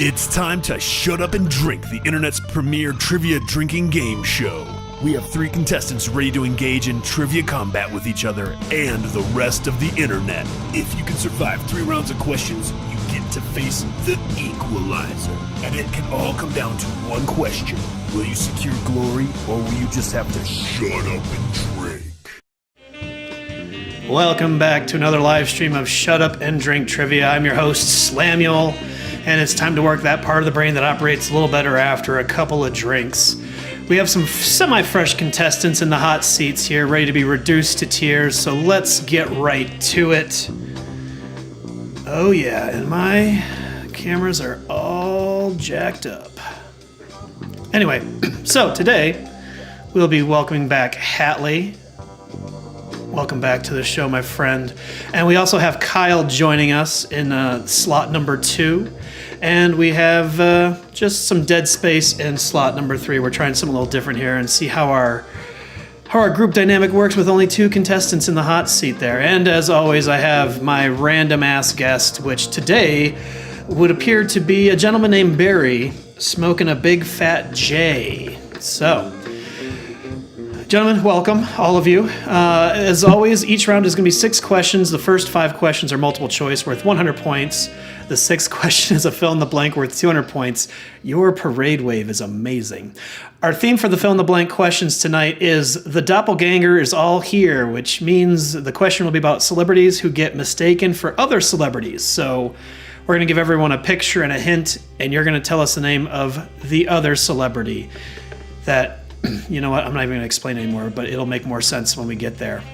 It's time to shut up and drink, the internet's premier trivia drinking game show. We have 3 contestants ready to engage in trivia combat with each other and the rest of the internet. If you can survive 3 rounds of questions, you get to face the equalizer. And it can all come down to one question. Will you secure glory, or will you just have to shut up and drink? Welcome back to another live stream of Shut Up and Drink Trivia. I'm your host, Slamuel, and it's time to work that part of the brain that operates a little better after a couple of drinks. We have some semi-fresh contestants in the hot seats here, ready to be reduced to tears, so let's get right to it. Oh yeah, and my cameras are all jacked up. Anyway, so today we'll be welcoming back Hatley. Welcome back to the show, my friend. And we also have Kyle joining us in slot number 2. And we have just some dead space in slot number 3. We're trying something a little different here and see how our group dynamic works with only 2 contestants in the hot seat there. And as always, I have my random ass guest, which today would appear to be a gentleman named Barry smoking a big fat J. So, gentlemen, welcome, all of you. As always, each round is going to be 6 questions. The first 5 questions are multiple choice worth 100 points. The 6th question is a fill in the blank worth 200 points. Your parade wave is amazing. Our theme for the fill in the blank questions tonight is the doppelganger is all here, which means the question will be about celebrities who get mistaken for other celebrities. So we're going to give everyone a picture and a hint, and you're going to tell us the name of the other celebrity that, you know what, I'm not even going to explain anymore, but it'll make more sense when we get there.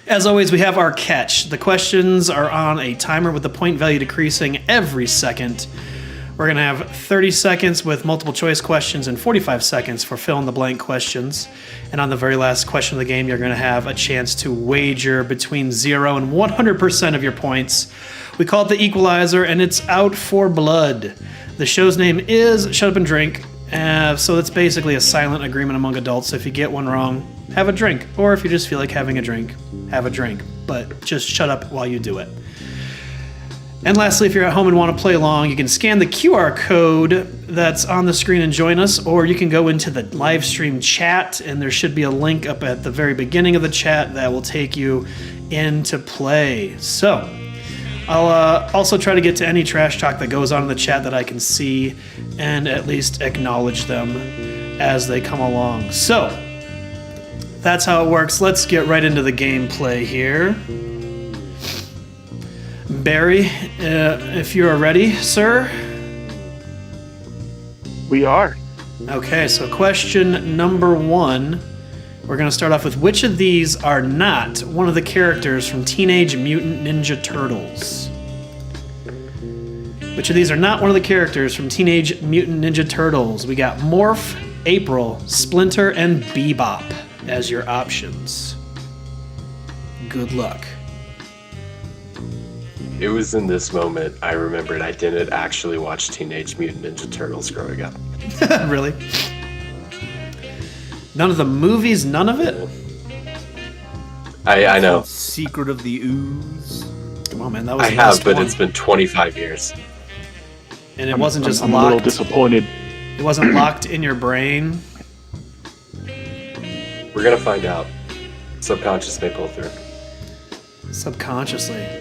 As always, we have our catch. The questions are on a timer with the point value decreasing every second. We're going to have 30 seconds with multiple choice questions and 45 seconds for fill in the blank questions. And on the very last question of the game, you're going to have a chance to wager between 0 and 100% of your points. We call it the equalizer, and it's out for blood. The show's name is Shut Up and Drink. So it's basically a silent agreement among adults. If you get one wrong, have a drink. Or if you just feel like having a drink, have a drink. But just shut up while you do it. And lastly, if you're at home and want to play along, you can scan the QR code that's on the screen and join us, or you can go into the live stream chat, and there should be a link up at the very beginning of the chat that will take you into play. So I'll also try to get to any trash talk that goes on in the chat that I can see and at least acknowledge them as they come along. So that's how it works. Let's get right into the gameplay here. Barry, if you are ready, sir. We are. Okay, so question number 1. We're going to start off with which of these are not one of the characters from Teenage Mutant Ninja Turtles? Which of these are not one of the characters from Teenage Mutant Ninja Turtles? We got Morph, April, Splinter, and Bebop as your options. Good luck. It was in this moment I remembered I didn't actually watch Teenage Mutant Ninja Turtles growing up. Really? None of the movies? None of it? I know. Secret of the Ooze. Come on, man. That was I the have, last but one. it's been 25 years. And it wasn't just I'm locked. a little disappointed. It wasn't locked in your brain. We're gonna find out. Subconscious may pull through. Subconsciously. I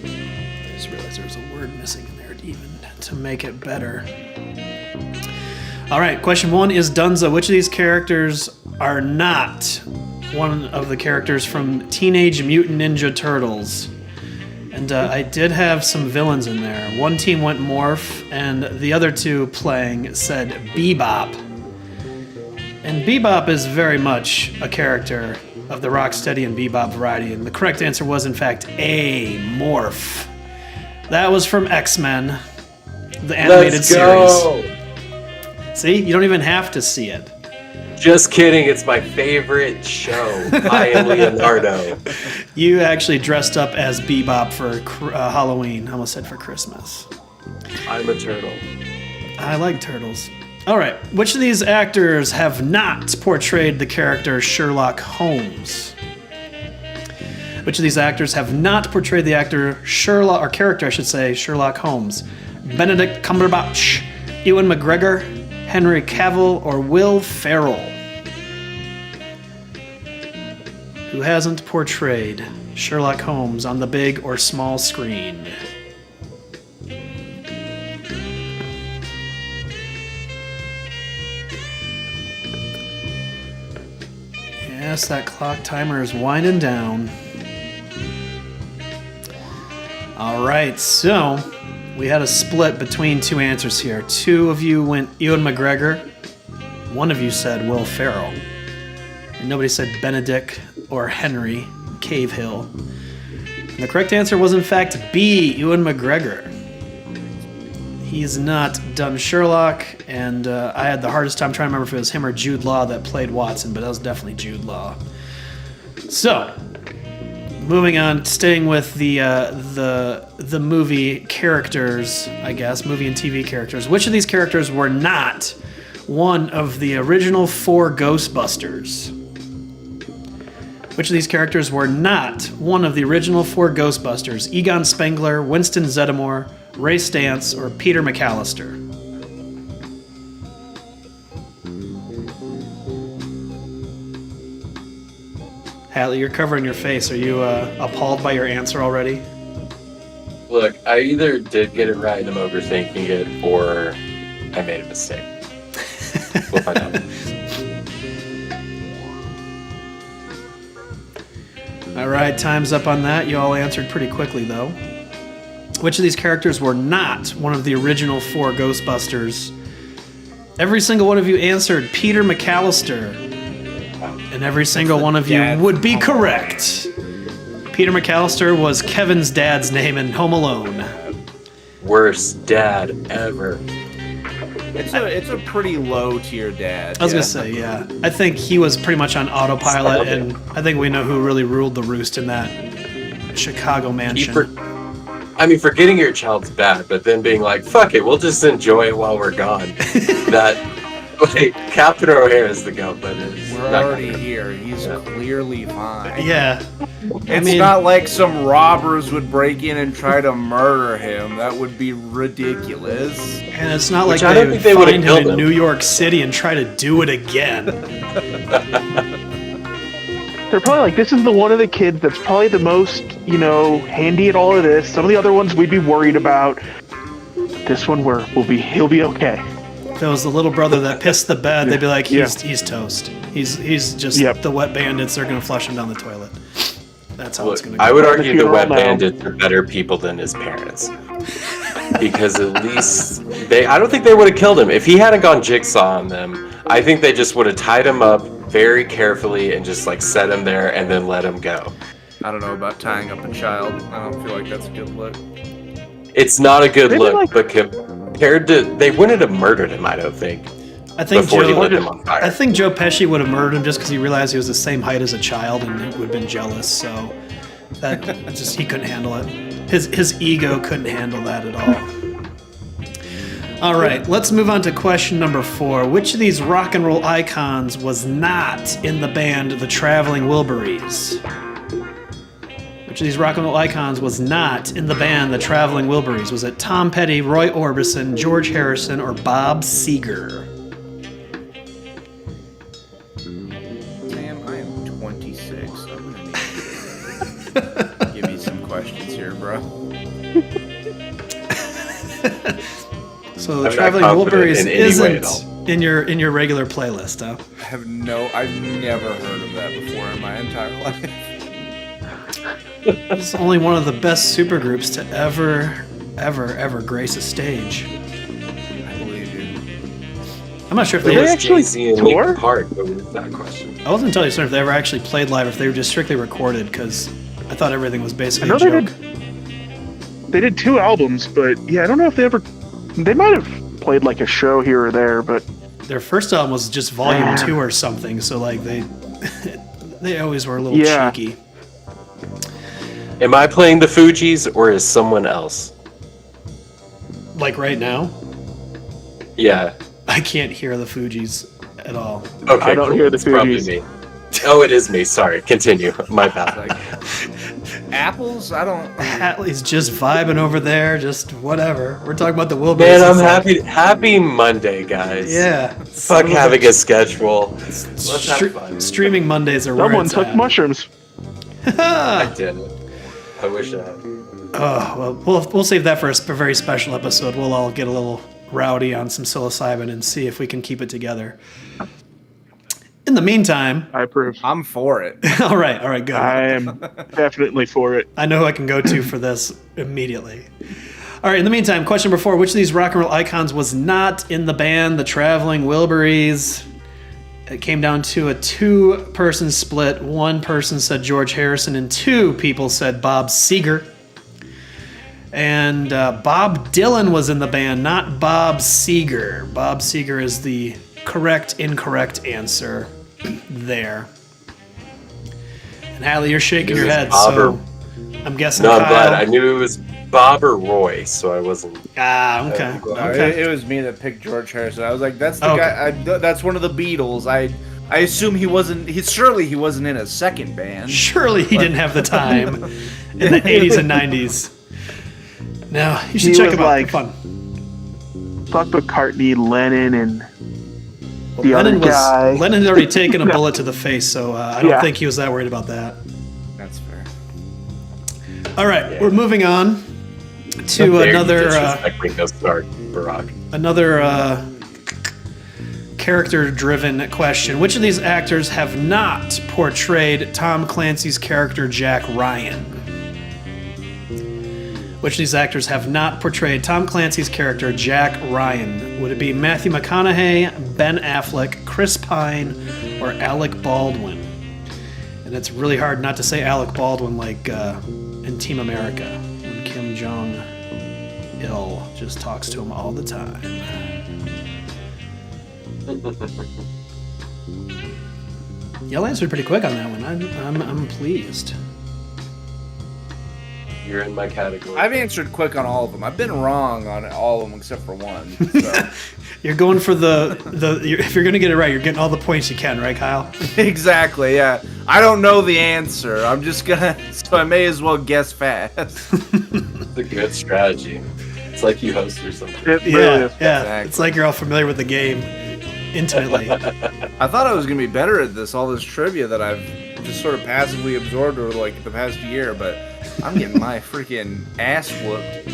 just realized there was a word missing in there to make it better. All right, question 1 is Dunza. Which of these characters are not one of the characters from Teenage Mutant Ninja Turtles? And I did have some villains in there. One team went Morph, and the other 2 playing said Bebop. And Bebop is very much a character of the Rocksteady and Bebop variety, and the correct answer was, in fact, A, Morph. That was from X-Men, the animated series. See? You don't even have to see it. Just kidding, it's my favorite show. I am Leonardo. You actually dressed up as Bebop for Halloween. I almost said for Christmas. I'm a turtle. I like turtles. All right, which of these actors have not portrayed the character Sherlock Holmes? Which of these actors have not portrayed the actor Sherlock, or character I should say, Sherlock Holmes? Benedict Cumberbatch, Ewan McGregor, Henry Cavill, or Will Ferrell? Who hasn't portrayed Sherlock Holmes on the big or small screen? Yes, that clock timer is winding down. All right, so we had a split between two answers here. Two of you went Ewan McGregor. One of you said Will Ferrell. And nobody said Benedict or Henry Cavill. And the correct answer was, in fact, B, Ewan McGregor. He's not done Sherlock, and I had the hardest time trying to remember if it was him or Jude Law that played Watson, but that was definitely Jude Law. So, moving on, staying with the movie characters, I guess, movie and TV characters. Which of these characters were not one of the original 4 Ghostbusters? Which of these characters were not one of the original 4 Ghostbusters? Egon Spengler, Winston Zeddemore, Ray Stantz, or Peter McAllister? Hallie, you're covering your face. Are you appalled by your answer already? Look, I either did get it right and I'm overthinking it, or I made a mistake. We'll find out. All right, time's up on that. You all answered pretty quickly, though. Which of these characters were not one of the original 4 Ghostbusters? Every single one of you answered Peter McAllister. And every single one of you would be correct. Peter McAllister was Kevin's dad's name in Home Alone. Worst dad ever. It's a pretty low tier dad. I was gonna say, yeah. I think he was pretty much on autopilot, and I think we know who really ruled the roost in that Chicago mansion. Forgetting your child's bad, but then being like, fuck it, we'll just enjoy it while we're gone. Captain O'Hare is the goat, but we're already here. He's clearly fine. Yeah. It's not like some robbers would break in and try to murder him. That would be ridiculous. And it's not like they would find him in New York City and try to do it again. They're probably like, this is the one of the kids that's probably the most, handy at all of this. Some of the other ones we'd be worried about. This one he'll be okay. If it was the little brother that pissed the bed, they'd be like, he's toast. He's just the wet bandits. They're going to flush him down the toilet. That's how it's going to go. I would argue the wet bandits are better people than his parents. Because at least I don't think they would have killed him. If he hadn't gone jigsaw on them, I think they just would have tied him up very carefully and just set him there and then let him go. I don't know about tying up a child. I don't feel like that's a good look. It's not a good look, but compared to, they wouldn't have murdered him, I don't think. I think Joe Pesci would have murdered him just because he realized he was the same height as a child and he would have been jealous. So that he couldn't handle it. His ego couldn't handle that at all. All right, let's move on to question number 4. Which of these rock and roll icons was not in the band The Traveling Wilburys? Which of these rock and roll icons was not in the band The Traveling Wilburys? Was it Tom Petty, Roy Orbison, George Harrison, or Bob Seger? Sam, I am 26. I'm gonna need to give you some questions here, bro. So The Traveling Wilburys isn't in your regular playlist, huh? I've never heard of that before in my entire life. It's only one of the best supergroups to ever grace a stage. I believe you. I'm not sure if they actually tour. That question. I wasn't entirely certain if they ever actually played live, or if they were just strictly recorded, because I thought everything was basically a joke. They did 2 albums, but yeah, I don't know if they might have played like a show here or there, but their first album was just Volume 2 or something, so they always were a little cheeky. Am I playing the Fugees or is someone else? Like right now? Yeah. I can't hear the Fugees at all. Okay, I don't hear the Fugees. Probably me. Oh, it is me. Sorry. Continue. My bad. apples? I don't. Hatley's just vibing over there, just whatever. We're talking about the Wilburys. Man, I'm happy. Happy Monday, guys. Yeah. Fuck having a schedule. Let's have fun. Streaming Mondays are where Someone it's took at. mushrooms. I didn't. I wish I had. Oh, well, we'll save that for a very special episode. We'll all get a little rowdy on some psilocybin and see if we can keep it together. In the meantime, I approve. I'm for it. all right, good. I am definitely for it. I know who I can go to for this immediately. All right, in the meantime, question number 4. Which of these rock and roll icons was not in the band The Traveling Wilburys? It came down to a 2-person split. 1 person said George Harrison, and 2 people said Bob Seger. And Bob Dylan was in the band, not Bob Seger. Bob Seger is the incorrect answer there. And Hadley, you're shaking your head, so I'm guessing No, I'm Kyle. glad. I knew it was Bob or Roy, so I wasn't. Ah, okay. No, Okay. it was me that picked George Harrison. I was like, that's the Okay. guy. That's one of the Beatles. I assume he wasn't. Surely he wasn't in a second band. Surely he didn't have the time in the 80s and 90s. No, you should He check was him out. like- Fun. Fuck McCartney, Lennon, and the Lennon other guy. Lennon had already taken a bullet to the face, so I don't Yeah. think he was that worried about that. That's fair. All right, we're moving on to Dare you another disrespect Ringo Starr, Barack. character-driven question. Which of these actors have not portrayed Tom Clancy's character Jack Ryan? Which of these actors have not portrayed Tom Clancy's character Jack Ryan? Would it be Matthew McConaughey, Ben Affleck, Chris Pine, or Alec Baldwin? And it's really hard not to say Alec Baldwin like in Team America when Kim Jong-il just talks to him all the time. Y'all answered pretty quick on that one. I'm pleased. You're in my category. I've answered quick on all of them. I've been wrong on all of them except for one. So. You're going for if you're going to get it right, you're getting all the points you can, right, Kyle? Exactly. Yeah. I don't know the answer. I'm just gonna. So I may as well guess fast. It's a good strategy. It's like you host or something. It really Yeah, is. yeah. Exactly. It's like you're all familiar with the game intimately. I thought I was gonna be better at this. All this trivia that I've just sort of passively absorbed over like the past year, but I'm getting my freaking ass whooped.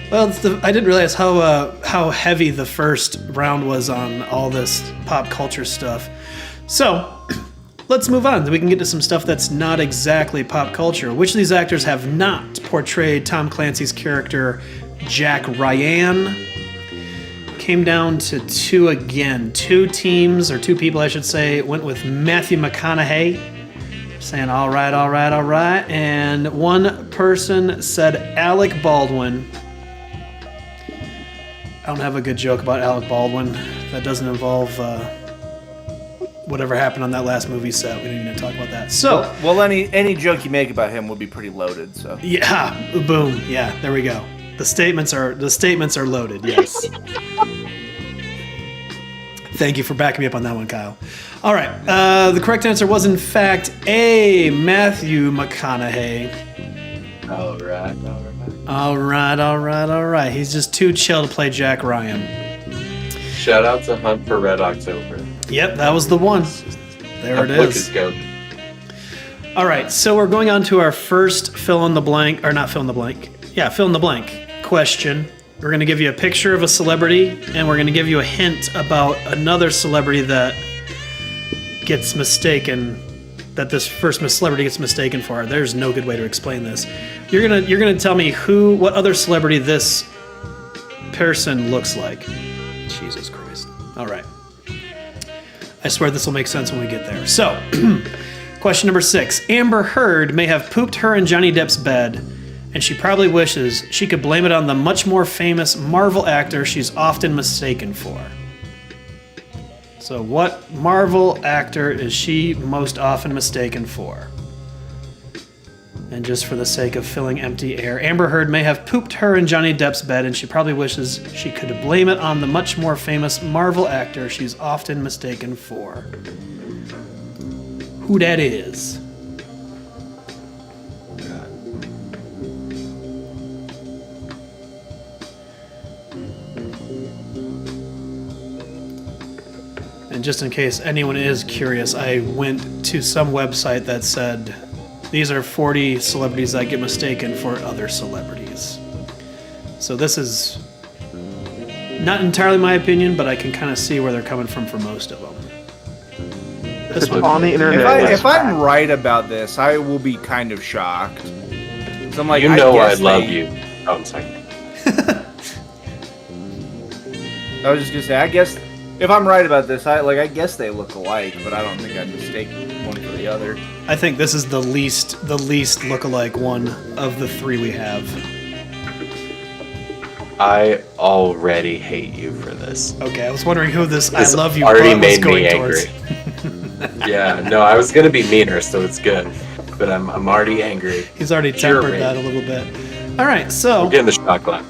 Well, I didn't realize how heavy the first round was on all this pop culture stuff. So, let's move on. We can get to some stuff that's not exactly pop culture. Which of these actors have not portrayed Tom Clancy's character Jack Ryan? Came down to 2 again. 2 teams, or 2 people I should say, went with Matthew McConaughey, saying all right. And 1 person said Alec Baldwin. I don't have a good joke about Alec Baldwin. That doesn't involve whatever happened on that last movie set. We didn't even talk about that. So, Well, any joke you make about him would be pretty loaded. So yeah, boom. Yeah, there we go. The statements are loaded. Yes. Thank you for backing me up on that one, Kyle. All right. The correct answer was in fact A. Matthew McConaughey. All right. He's just too chill to play Jack Ryan. Shout out to Hunt for Red October. Yep, that was the one. There it That book is. goated. All right, so we're going on to our first fill in the blank question. We're going to give you a picture of a celebrity, and we're going to give you a hint about another celebrity that gets mistaken, that this first celebrity gets mistaken for. There's no good way to explain this. You're gonna tell me what other celebrity this person looks like. Jesus Christ. All right. I swear this will make sense when we get there. So, question number 6. Amber Heard may have pooped her and Johnny Depp's bed, and she probably wishes she could blame it on the much more famous Marvel actor she's often mistaken for. So what Marvel actor is she most often mistaken for? And just for the sake of filling empty air, Amber Heard may have pooped her in Johnny Depp's bed, and she probably wishes she could blame it on the much more famous Marvel actor she's often mistaken for. Who that is? And just in case anyone is curious, I went to some website that said these are 40 celebrities that get mistaken for other celebrities. So this is not entirely my opinion, but I can kind of see where they're coming from for most of them. It's on the internet. If I'm right about this, I will be kind of shocked. So I'm like, You know I love you. Oh, I'm sorry. I was just gonna say, I guess if I'm right about this, I guess they look alike, but I don't think I'd mistake one for the other. I think this is the least look-alike one of the three we have. I already hate you for this. Okay, I was wondering who this I This love you already butt was made going me towards. angry. Yeah, no, I was gonna be meaner, so it's good. But I'm already angry. He's already Pure tempered rage. that a little bit. All right, so Getting the shot glass.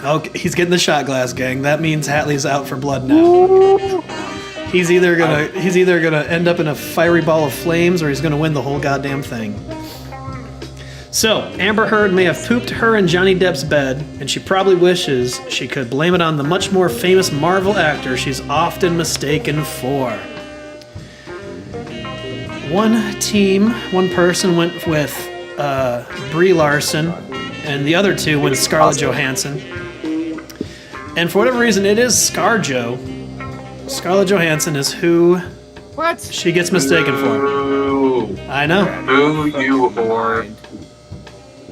okay, he's getting the shot glass, gang. That means Hatley's out for blood now. He's either gonna end up in a fiery ball of flames, or he's gonna win the whole goddamn thing. So, Amber Heard may have pooped her and Johnny Depp's bed, and she probably wishes she could blame it on the much more famous Marvel actor she's often mistaken for. One person went with Brie Larson, and the other two went Scarlett Johansson. And for whatever reason, it is ScarJo. Scarlett Johansson is who What? she gets mistaken for. Boo. I know. Boo, you whore.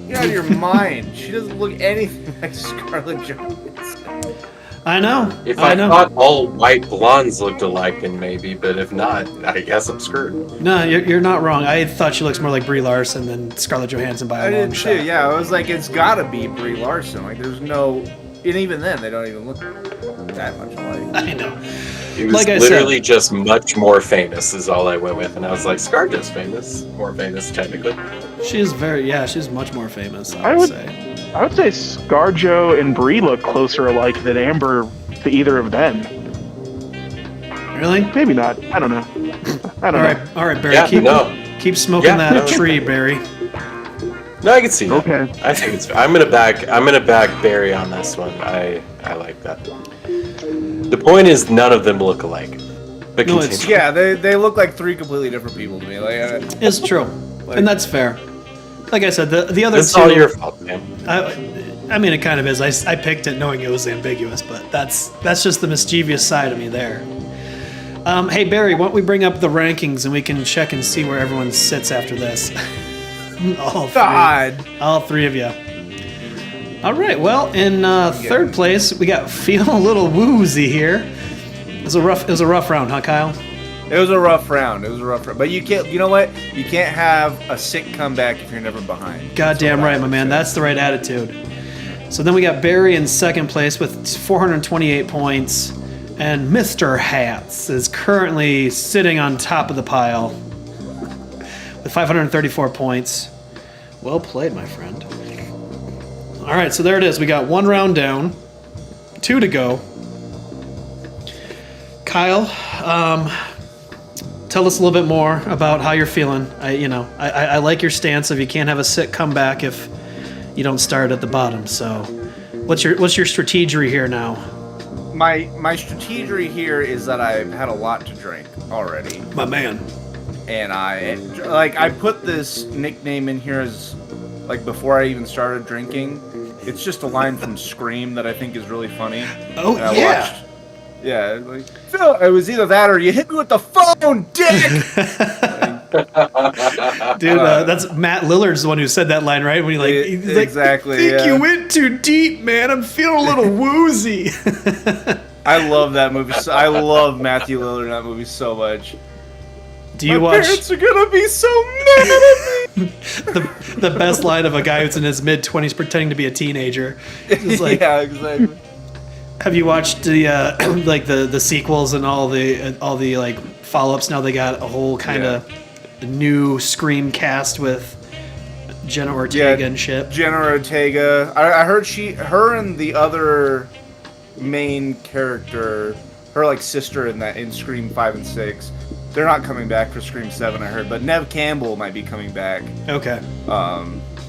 Get out of your mind. She doesn't look anything like Scarlett Johansson. I know. If I I know. thought all white blondes looked alike, then maybe. But if not, I guess I'm screwed. No, you're not wrong. I thought she looks more like Brie Larson than Scarlett Johansson by I a long did shot. too. Yeah, I was like, it's gotta be Brie Larson. Like, there's no, and even then, they don't even look that much alike. I know. He was Like I literally said- just much more famous is all I went with. And I was like, ScarJo's famous. More famous, technically. She's she's much more famous, I I would would- say. I would say ScarJo and Brie look closer alike than Amber to either of them. Really? Maybe not. I don't know. I don't know. All right, Barry. Yeah, keep smoking Yeah, that no. tree, Barry. No, I can see that. Okay. I think it's. I'm gonna back Barry on this one. I like that. The point is, none of them look alike. But No, continue. it's- Yeah, they look like three completely different people to me. Like, It's true, and that's fair. Like I said, the other This is two. all your fault, man. I mean, it kind of is. I picked it knowing it was ambiguous, but that's just the mischievous side of me there. Hey Barry, why don't we bring up the rankings and we can check and see where everyone sits after this? God. All three of you. All right. Well, in third place, we got Feel a Little Woozy here. It was a rough round, huh, Kyle? It was a rough round. But you can't. You know what? You can't have a sick comeback if you're never behind. Goddamn right, my man. That's the right attitude. So then we got Barry in second place with 428 points, and Mr. Hats is currently sitting on top of the pile with 534 points. Well played, my friend. All right, so there it is. We got one round down, 2 to go. Kyle, tell us a little bit more about how you're feeling. I like your stance of you can't have a sick comeback if you don't start at the bottom. So, what's your strategy here now? My strategy here is that I've had a lot to drink already, My man. and I put this nickname in here as like before I even started drinking. It's just a line from Scream that I think is really funny. Oh, And I yeah. watched- yeah, like Phil, it was either that or you hit me with the phone, dick. Dude, that's Matt Lillard's the one who said that line, right? When he's like, Exactly, think yeah. you went too deep, man. I'm feeling a little woozy. I love that movie. I love Matthew Lillard in that movie so much. Do you My watch parents are gonna be so mad at me. the best line of a guy who's in his mid-20s pretending to be a teenager? It's like, yeah, exactly. have you watched the like the sequels and all the like follow-ups? Now they got a whole kind of new Scream cast with Jenna Ortega and shit. Jenna Ortega. I heard her and the other main character, her like sister in Scream 5 and 6. They're not coming back for Scream 7, I heard, but Nev Campbell might be coming back. Okay.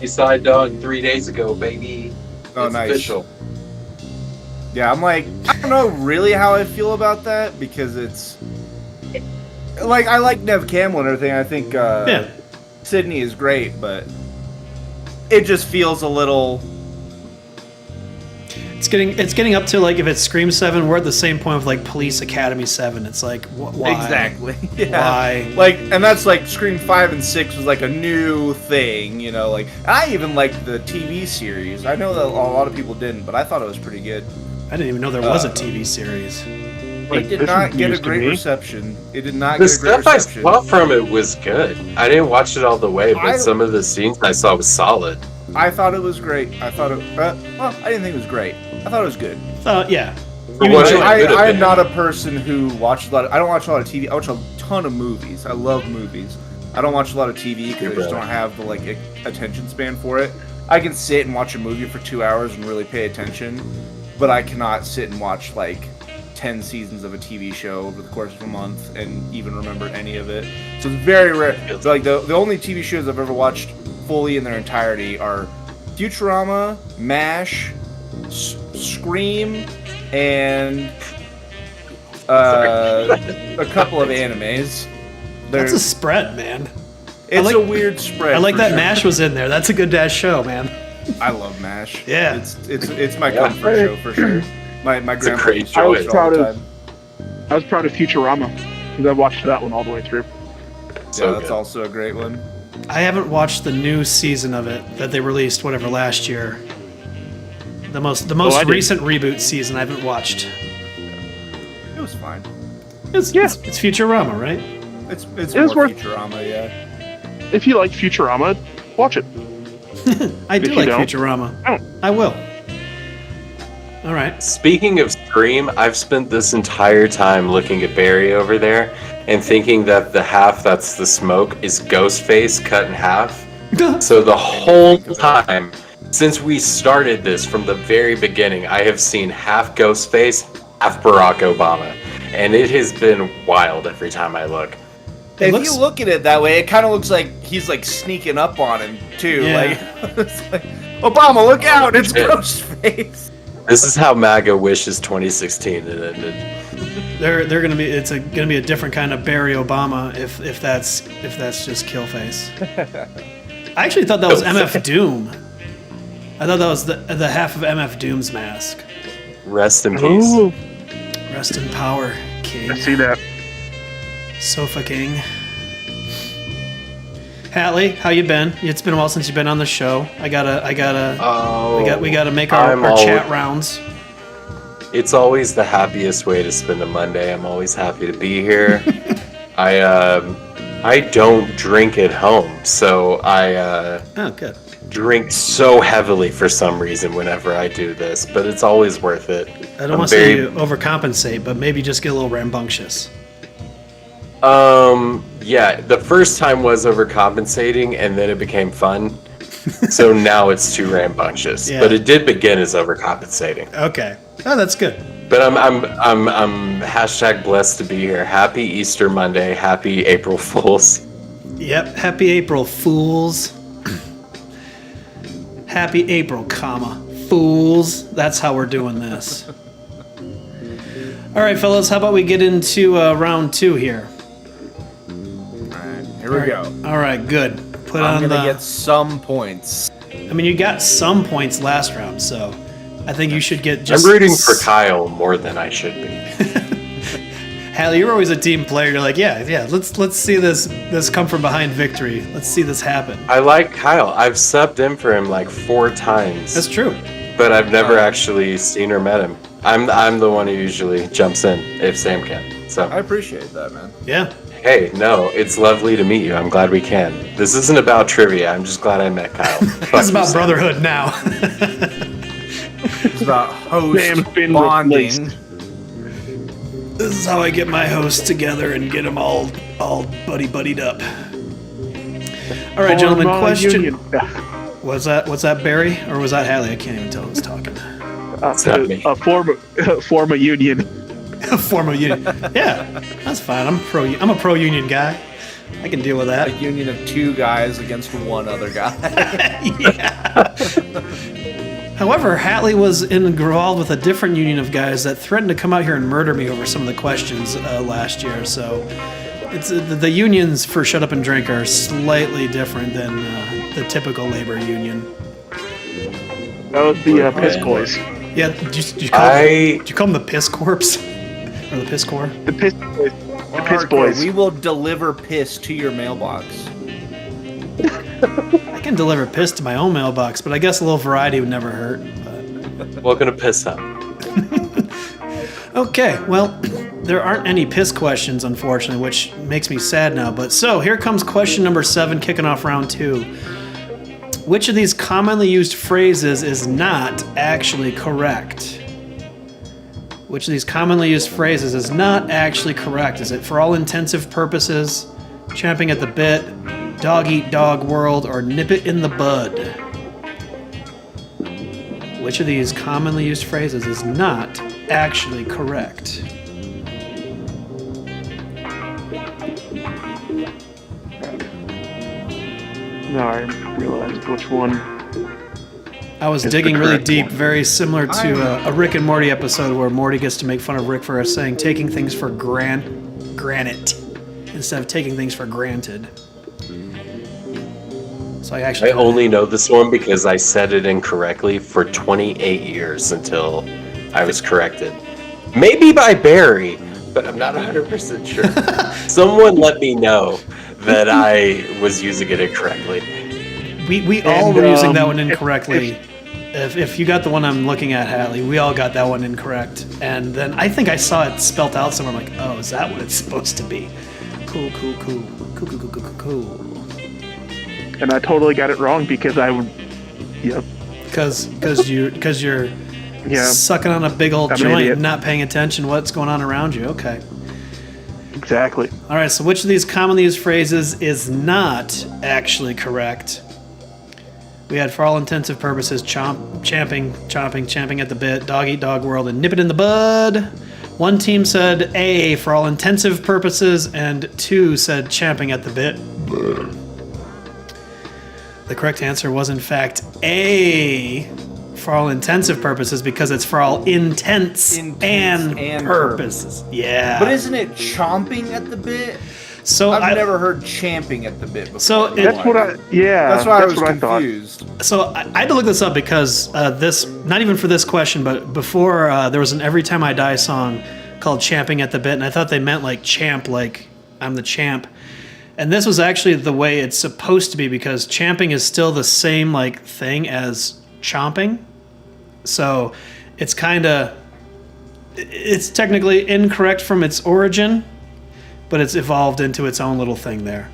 You saw Dog 3 days ago, baby. Oh, It's nice. official. Yeah, I'm like, I don't know really how I feel about that because it's like I like Nev Campbell and everything. I think Yeah. Sydney is great, but it just feels a little. It's getting up to like if it's Scream 7, we're at the same point with like Police Academy 7. It's like why? Exactly. Yeah. Why? Like, and that's like Scream 5 and 6 was like a new thing, you know. Like, I even liked the TV series. I know that a lot of people didn't, but I thought it was pretty good. I didn't even know there was a TV series. It did not get a great reception. It did not The get a great stuff I reception. saw from it was good. I didn't watch it all the way, but some of the scenes I saw was solid. I thought it was great. I thought it. Well, I didn't think it was great. I thought it was good. Yeah. For what it I could have am been. not a person who watches a lot. I don't watch a lot of TV. I watch a ton of movies. I love movies. I don't watch a lot of TV because I just don't have the like attention span for it. I can sit and watch a movie for 2 hours and really pay attention, but I cannot sit and watch like 10 seasons of a TV show over the course of a month and even remember any of it. So it's very rare. So, like the only TV shows I've ever watched fully in their entirety are Futurama, MASH, Scream, and a couple of animes. That's a spread, man. It's a weird spread. I like for that sure. MASH was in there. That's a good dash show, man. I love MASH. Yeah. It's my comfort show for sure. My grandpa great used to watch choice. it all the time. I was proud of Futurama because I watched that one all the way through. So That's good. also a great one. I haven't watched the new season of it that they released whatever last year. The most I did. recent reboot season I haven't watched. It was fine. It's Futurama, right? It's It more was worth- Futurama, yeah. If you like Futurama, watch it. I do you like don't, Futurama. don't. I will. All right. Speaking of Scream, I've spent this entire time looking at Barry over there and thinking that the half that's the smoke is Ghostface cut in half. So the whole time, since we started this from the very beginning, I have seen half Ghostface, half Barack Obama. And it has been wild every time I look. It If looks- you look at it that way, it kind of looks like he's like sneaking up on him too. Yeah. Like, it's like, Obama, look out! It's shit. Ghostface. This is how MAGA wishes 2016 had ended. They're gonna be gonna be a different kind of Barry Obama if that's just Killface. I actually thought that was MF Doom. I thought that was the half of MF Doom's mask. Rest in peace. Ooh, Rest in power, King. I see that. Sofa King. Hatley, how you been? It's been a while since you've been on the show. I gotta we gotta make our chat rounds. It's always the happiest way to spend a Monday. I'm always happy to be here. I don't drink at home, so I Oh, good. drink so heavily for some reason whenever I do this, but it's always worth it. I don't want to say you overcompensate, but maybe just get a little rambunctious. Yeah, the first time was overcompensating, and then it became fun. So now it's too rambunctious. Yeah. But it did begin as overcompensating. Okay. Oh, that's good. But I'm hashtag blessed to be here. Happy Easter Monday. Happy April Fools. Yep. Happy April, fools. Happy April, comma, fools. That's how we're doing this. All right, fellas, how about we get into round 2 here? Alright, here we go. All right, good. Put I'm on gonna the. get some points. I mean, you got some points last round, so I think you should get just. I'm rooting for Kyle more than I should be. Hallie, you're always a team player. You're like, yeah. Let's see this come from behind victory. Let's see this happen. I like Kyle. I've subbed in for him like 4 times. That's true. But I've never actually seen or met him. I'm the one who usually jumps in if Sam can. So I appreciate that, man. Yeah. hey, no, it's lovely to meet you. I'm glad we can. This isn't about trivia. I'm just glad I met Kyle. It's about brotherhood now. It's about host Sam's been bonding. replaced. This is how I get my hosts together and get them all buddied up. All right, gentlemen. Question. Union. Was that Barry or was that Hallie? I can't even tell who's talking. not me. Form a union. Form of union. Yeah, that's fine. I'm a pro union guy. I can deal with A that. union of 2 guys against 1 other guy. Yeah. However, Hatley was involved with a different union of guys that threatened to come out here and murder me over some of the questions last year. So It's the unions for Shut Up and Drink are slightly different than the typical labor union. That was the Piss Boys. Yeah, did you call them the Piss Corps? Or the Piss Corps? The Piss Boys. The Piss Hardcore, Boys. we will deliver piss to your mailbox. I can deliver piss to my own mailbox, but I guess a little variety would never hurt. Welcome to Piss Up. Okay, well, there aren't any piss questions, unfortunately, which makes me sad now. But so here comes question number 7, kicking off round 2. Which of these commonly used phrases is not actually correct? Which of these commonly used phrases is not actually correct? Is it for all intensive purposes, champing at the bit, dog eat dog world, or nip it in the bud? Which of these commonly used phrases is not actually correct? Now I realized which one. I was It's digging the really correct deep, one. very similar to a Rick and Morty episode where Morty gets to make fun of Rick for saying taking things for granite instead of taking things for granted. So I I only know this one because I said it incorrectly for 28 years until I was corrected. Maybe by Barry, but I'm not 100% sure. Someone let me know that I was using it incorrectly. we all were using that one incorrectly. If you got the one I'm looking at, Hatley, we all got that one incorrect. And then I think I saw it spelt out somewhere. I'm like, oh, is that what it's supposed to be? Cool. And I totally got it wrong because I would. Yep. Because you're Yeah. sucking on a big old I'm an joint idiot. and not paying attention to what's going on around you. Okay. Exactly. All right, so which of these commonly used phrases is not actually correct? We had, for all intensive purposes, champing at the bit, dog eat dog world, and nip it in the bud. One team said A, for all intensive purposes, and 2 said champing at the bit. The correct answer was, in fact, A, for all intensive purposes, because it's for all intents and purposes. Yeah. But isn't it chomping at the bit? So I've never heard champing at the bit before. So in my That's what life. I. Yeah. That's why I was what I thought. confused. So I had to look this up because this, not even for this question, but before there was an Every Time I Die song called Champing at the Bit, and I thought they meant like champ, like I'm the champ. And this was actually the way it's supposed to be because champing is still the same like thing as chomping. So it's it's technically incorrect from its origin, but it's evolved into its own little thing there.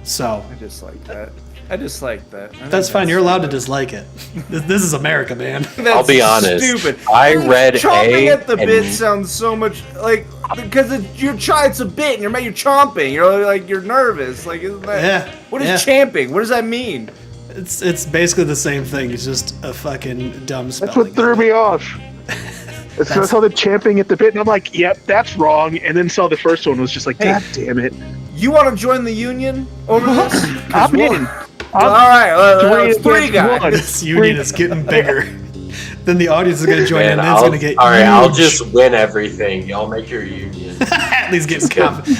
So I just like that. I think that's fine. You're allowed to dislike it. This is America, man. That's I'll be honest. Stupid. I read chomping A at the bit and- sounds so much like because it's a bit, and you're chomping. You're like you're nervous. Like isn't that? Yeah, What is yeah. champing? What does that mean? It's basically the same thing. It's just a fucking dumb spelling. That's what threw me off. So I saw the champing at the bit, and I'm like, "Yep, that's wrong." And then saw the first one was just like, "God damn it!" You want to join the union over this? 'Cause I'm we'll- in. All right, Three three against guys. one. This union is getting bigger. Then the audience is going to join in, Man, and then it's going to get all right, I'll huge. just win everything. Y'all make your union. Hatley's getting confident.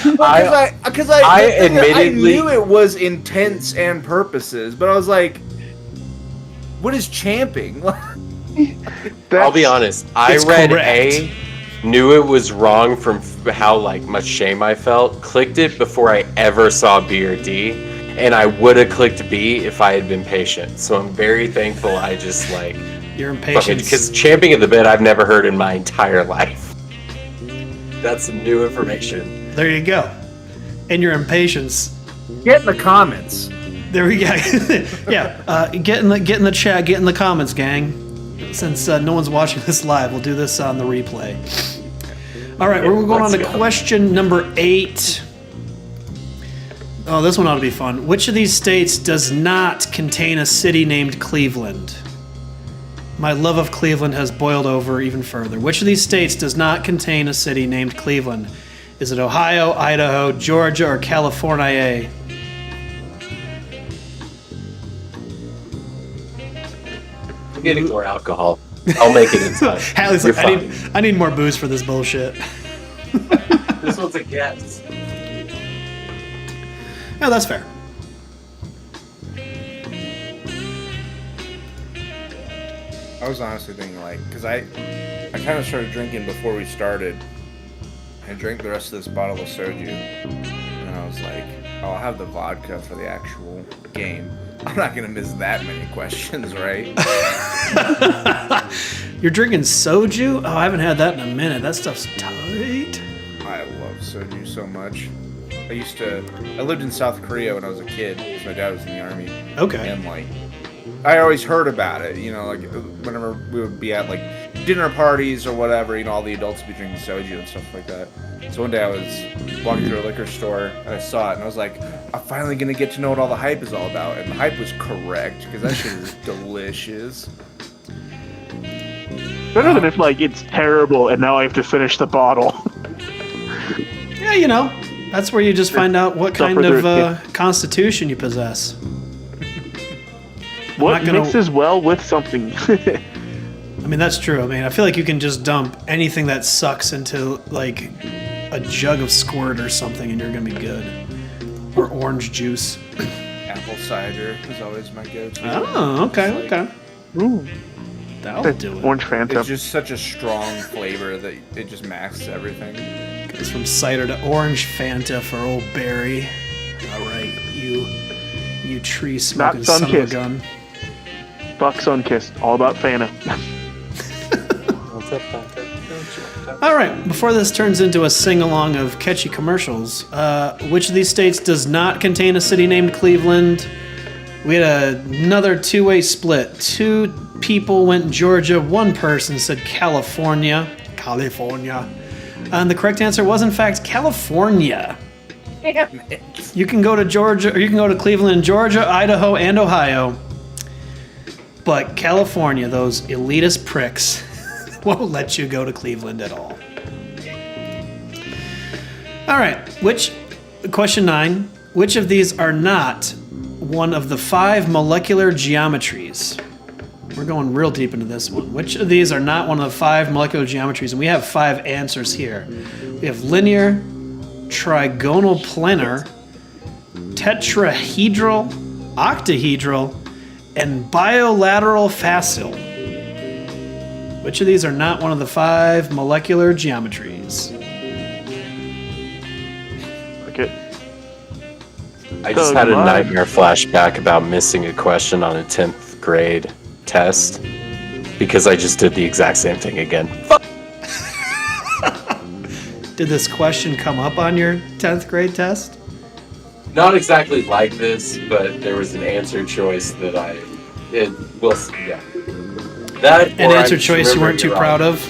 Because I I the thing is, I admittedly- knew it was intents and purposes, but I was like, what is champing? I'll be honest. I It's read correct. A, knew it was wrong from how like much shame I felt. Clicked it before I ever saw B or D, and I would have clicked B if I had been patient. So I'm very thankful. I just like Your impatience. because champing at the bit I've never heard in my entire life. That's some new information. There you go. And your impatience. Get in the comments. There we go. Yeah. Get in the chat. Get in the comments, gang. Since no one's watching this live, we'll do this on the replay. All right, we're going on to question number 8. Oh, this one ought to be fun. Which of these states does not contain a city named Cleveland? My love of Cleveland has boiled over even further. Which of these states does not contain a city named Cleveland? Is it Ohio, Idaho, Georgia, or California? I'm getting more alcohol. I'll make it in time. Hallie's You're like, I need more booze for this bullshit. This one's a guess. Yeah, that's fair. I was honestly thinking, like, because I kind of started drinking before we started. I drank the rest of this bottle of soju, and I was like, oh, I'll have the vodka for the actual game. I'm not going to miss that many questions, right? You're drinking soju? Oh, I haven't had that in a minute. That stuff's tight. I love soju so much. I lived in South Korea when I was a kid, because my dad was in the army. Okay. And, like, I always heard about it, you know, like, whenever we would be at, like, dinner parties or whatever, you know, all the adults would be drinking soju and stuff like that. So one day I was walking through a liquor store, and I saw it, and I was like, I'm finally going to get to know what all the hype is all about. And the hype was correct, because that shit is delicious. Better than if, like, it's terrible, and now I have to finish the bottle. Yeah, you know, that's where you just find out what kind of constitution you possess. What mixes well with something? I mean, that's true. I mean, I feel like you can just dump anything that sucks into, like, a jug of squirt or something, and you're going to be good. Or orange juice. Apple cider is always my go-to. Oh, okay, okay. Ooh. That'll do it. Orange Fanta. It's just such a strong flavor that it just masks everything. Goes from cider to orange Fanta for old Barry. All right, you tree smoking son of a gun. Fuck Sunkissed. All about Fanta. What's up, Fanta? All right, before this turns into a sing-along of catchy commercials, which of these states does not contain a city named Cleveland? We had another two-way split. 2 people went Georgia, 1 person said California. And the correct answer was, in fact, California. Damn it. You can go to Georgia, or you can go to Cleveland, Georgia, Idaho, and Ohio. But California, those elitist pricks, won't let you go to Cleveland at all. All right, question 9, which of these are not one of the 5 molecular geometries? We're going real deep into this one. Which of these are not one of the 5 molecular geometries? And we have 5 answers here. We have linear, trigonal planar, tetrahedral, octahedral, and bilateral facile. Which of these are not one of the 5 molecular geometries? Okay. I just had a nightmare flashback about missing a question on a 10th grade test because I just did the exact same thing again. Did this question come up on your 10th grade test? Not exactly like this, but there was an answer choice that yeah. That An answer choice you weren't too proud of?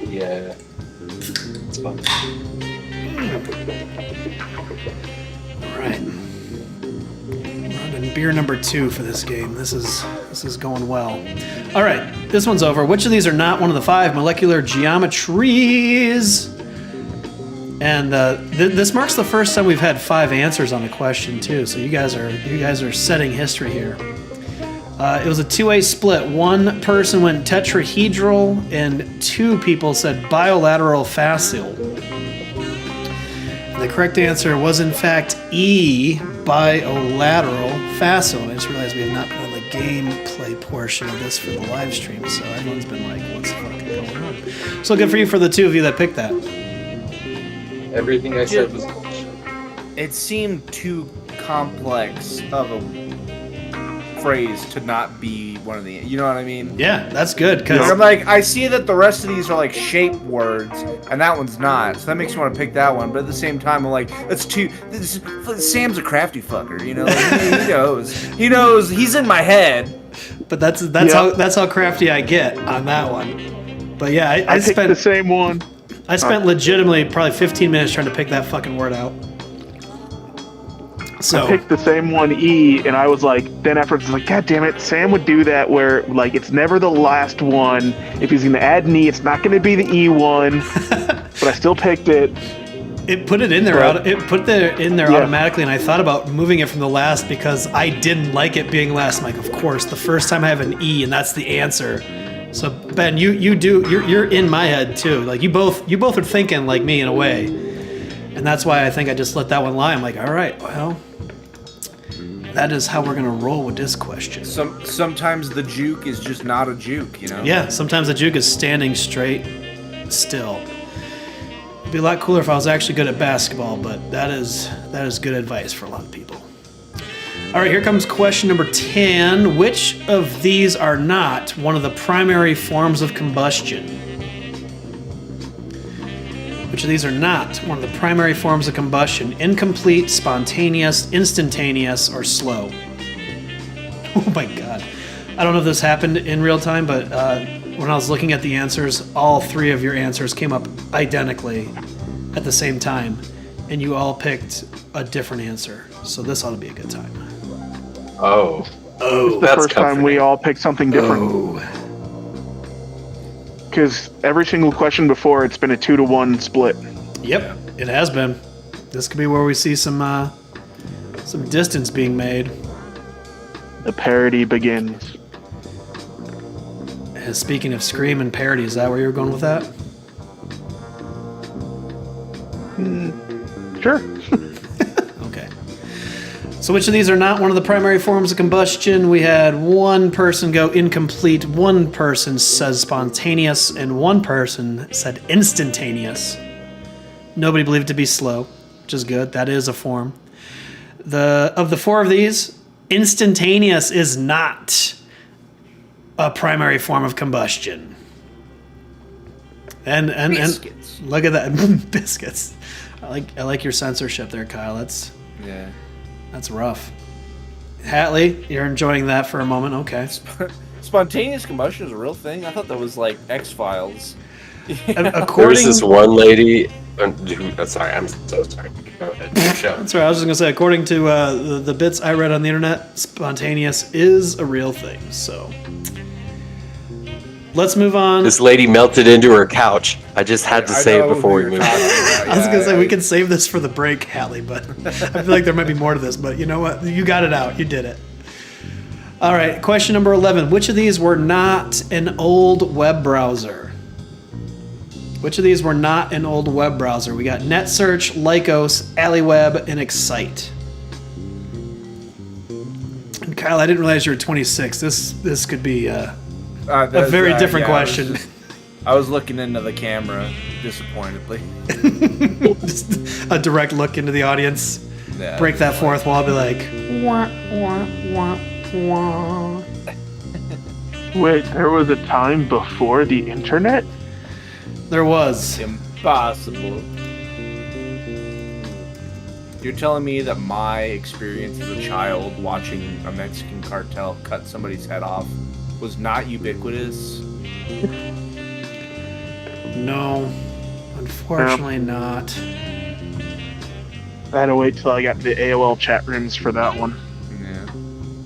Yeah. It's fun. All right. We're on to beer number 2 for this game. This is going well. All right, this one's over. Which of these are not one of the 5 molecular geometries? And this marks the first time we've had 5 answers on a question too. So you guys are setting history here. It was a 2-way split. 1 person went tetrahedral, and 2 people said bilateral facile. And the correct answer was, in fact, E, bilateral facile. And I just realized we have not put on the gameplay portion of this for the live stream, so everyone's been like, what's the fuck going on? So good for you for the 2 of you that picked that. Everything I said was... It seemed too complex of a phrase to not be one of the, you know what I mean? Yeah, that's good. Cause I'm like, I see that the rest of these are like shape words, and that one's not. So that makes me want to pick that one. But at the same time, I'm like, Sam's a crafty fucker, you know? Like, he knows. He's in my head. But that's how crafty I get on that one. But yeah, I picked spent the same one. I spent legitimately probably 15 minutes trying to pick that fucking word out. So I picked the same one, E, and I was like, then afterwards, I was like, God damn it, Sam would do that where, like, it's never the last one. If he's going to add an E, it's not going to be the E one. But I still picked it. It put it in there. Automatically, and I thought about moving it from the last because I didn't like it being last. I'm like, of course, the first time I have an E, and that's the answer. So Ben, you're in my head too. Like you both are thinking like me in a way. And that's why I think I just let that one lie. I'm like, all right, well, that is how we're going to roll with this question. Sometimes the juke is just not a juke, you know? Yeah, sometimes the juke is standing straight still. It'd be a lot cooler if I was actually good at basketball, but that is good advice for a lot of people. All right, here comes question number 10. Which of these are not one of the primary forms of combustion? Which of these are not one of the primary forms of combustion? Incomplete, spontaneous, instantaneous, or slow? Oh my god. I don't know if this happened in real time, but when I was looking at the answers, all three of your answers came up identically at the same time, and you all picked a different answer. So this ought to be a good time. Oh. The That's first time comforting. we all picked something different. Because every single question before, it's been a 2-to-1 split. Yep, it has been. This could be where we see some distance being made. The parody begins. And speaking of Scream and parody, is that where you're going with that? Sure. Okay. So which of these are not one of the primary forms of combustion? We had one person go incomplete, one person says spontaneous, and one person said instantaneous. Nobody believed it to be slow, which is good. That is a form. Of the four of these, instantaneous is not a primary form of combustion. And Biscuits. look at that. Biscuits. I like your censorship there, Kyle. That's rough. Hatley, you're enjoying that for a moment. Okay. Spontaneous combustion is a real thing? I thought that was like X-Files. There was According, this one lady. Sorry, I'm so sorry. Go ahead. Show. that's right. I was just gonna say, according to the bits I read on the internet, spontaneous is a real thing. So let's move on. This lady melted into her couch. I just had to say it before we moved on. I was gonna say we can save this for the break, Hatley, but I feel like there might be more to this. But you know what? You got it out. You did it. All right. Question number 11. Which of these were not an old web browser? Which of these were not an old web browser? We got NetSearch, Lycos, AliWeb, and Excite. And Kyle, I didn't realize you were 26. This could be a very different question. I was looking into the camera disappointedly. Just a direct look into the audience. Yeah, Break that fourth wall. Be like, Wait, there was a time before the internet? there was. Impossible. You're telling me that my experience as a child watching a Mexican cartel cut somebody's head off was not ubiquitous? No, unfortunately not. I had to wait till I got the AOL chat rooms for that one. Yeah.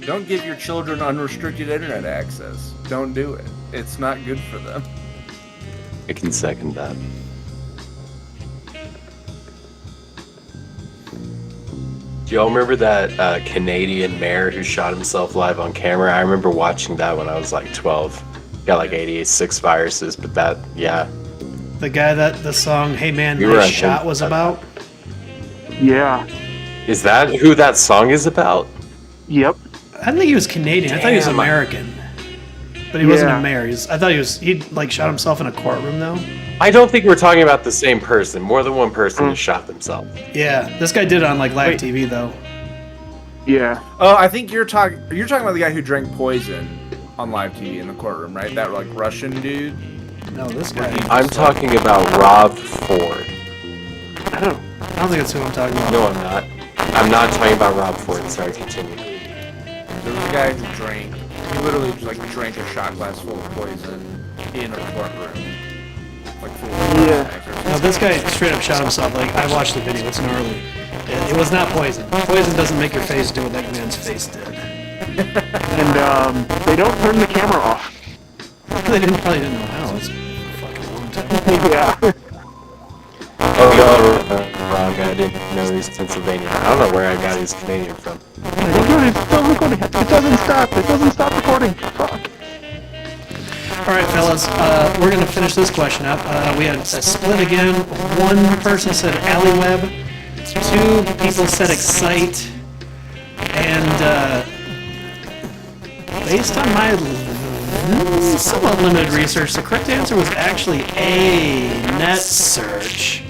Don't give your children unrestricted internet access. Don't do it. It's not good for them. I can second that. Do y'all remember that Canadian mayor who shot himself live on camera? I remember watching that when I was like 12. Got like 86 viruses, but that, yeah. The guy that the song "Hey Man, You were Nice at Shot" home. was about. Yeah. Is that who that song is about? Yep. I didn't think he was Canadian. I thought he was Damn. American. But he wasn't Yeah. a mayor. I thought he like shot himself in a courtroom though. I don't think we're talking about the same person. More than one person has shot themselves. Yeah, this guy did it on like live Wait. TV though. Yeah. Oh, I think you're talking about the guy who drank poison on live TV in the courtroom, right? That like Russian dude. No, this guy. I'm talking about Rob Ford. I don't think that's who I'm talking about. No, I'm not. I'm not talking about Rob Ford. Sorry, continue. There was a guy who drank. He literally just like drank a shot glass full of poison in a courtroom. Like full of Yeah. No, this guy straight up shot himself. Like I watched the video. It's gnarly. It was not poison. Poison doesn't make your face do what that man's face did. And they don't turn the camera off. They probably didn't know how. It's a fucking long time. Yeah. Oh, no, wrong. I didn't know he was Pennsylvania. I don't know where I got his Canadian from. It's still recording. It doesn't stop. It doesn't stop recording. Fuck. All right, fellas. fellas, we're going to finish this question up. We had a split again. One person said Alley-Web. 2 people said Excite. And based on my somewhat limited research, the correct answer was actually A, Net Search.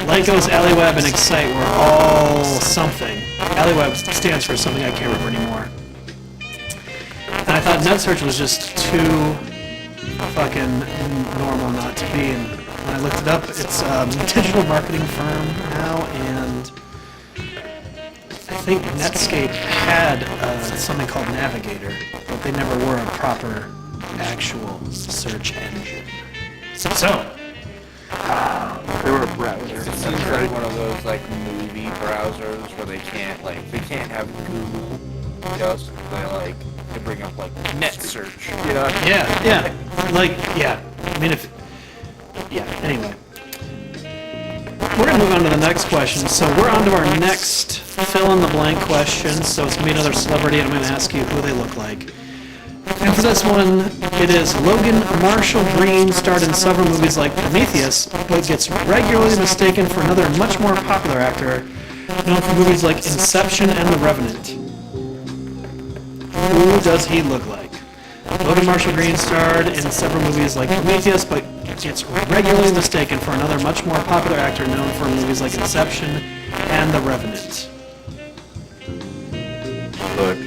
Lyco's, Alley-Web, and Excite were all something. Alley-Web stands for something I can't remember anymore. And I thought Net Search was just too fucking normal not to be. And when I looked it up, it's a digital marketing firm now, and I think Netscape had something called Navigator, but they never were a proper actual search engine. So They were a browser. It seems like one of those like movie browsers where they can't have Google just they bring up like net search, you know? yeah. I mean, anyway. We're going to move on to the next question. So we're on to our next fill-in-the-blank question. So it's going to be another celebrity, and I'm going to ask you who they look like. And for this one, it is Logan Marshall Green, starred in several movies like Prometheus, but gets regularly mistaken for another much more popular actor, known for movies like Inception and The Revenant. Who does he look like? Logan Marshall Green starred in several movies like Prometheus, but gets regularly mistaken for another much more popular actor known for movies like Inception and The Revenant. Look,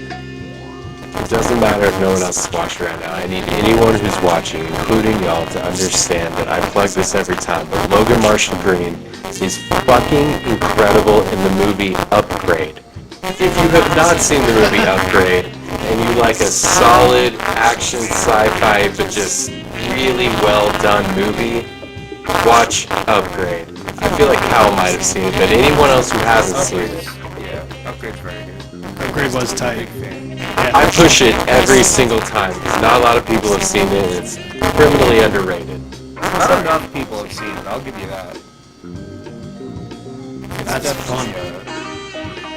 it doesn't matter if no one else is watching right now. I need anyone who's watching, including y'all, to understand that I plug this every time, but Logan Marshall Green is fucking incredible in the movie Upgrade. If you have not seen the movie Upgrade, and you like a solid action sci-fi but just really well done movie, watch Upgrade. I feel like Kyle might have seen it, but anyone else who hasn't seen it, Yeah, Upgrade's very good. Upgrade was tight. I push it every single time because not a lot of people have seen it, and it's criminally underrated. Not enough people have seen it, I'll give you that. That's fun.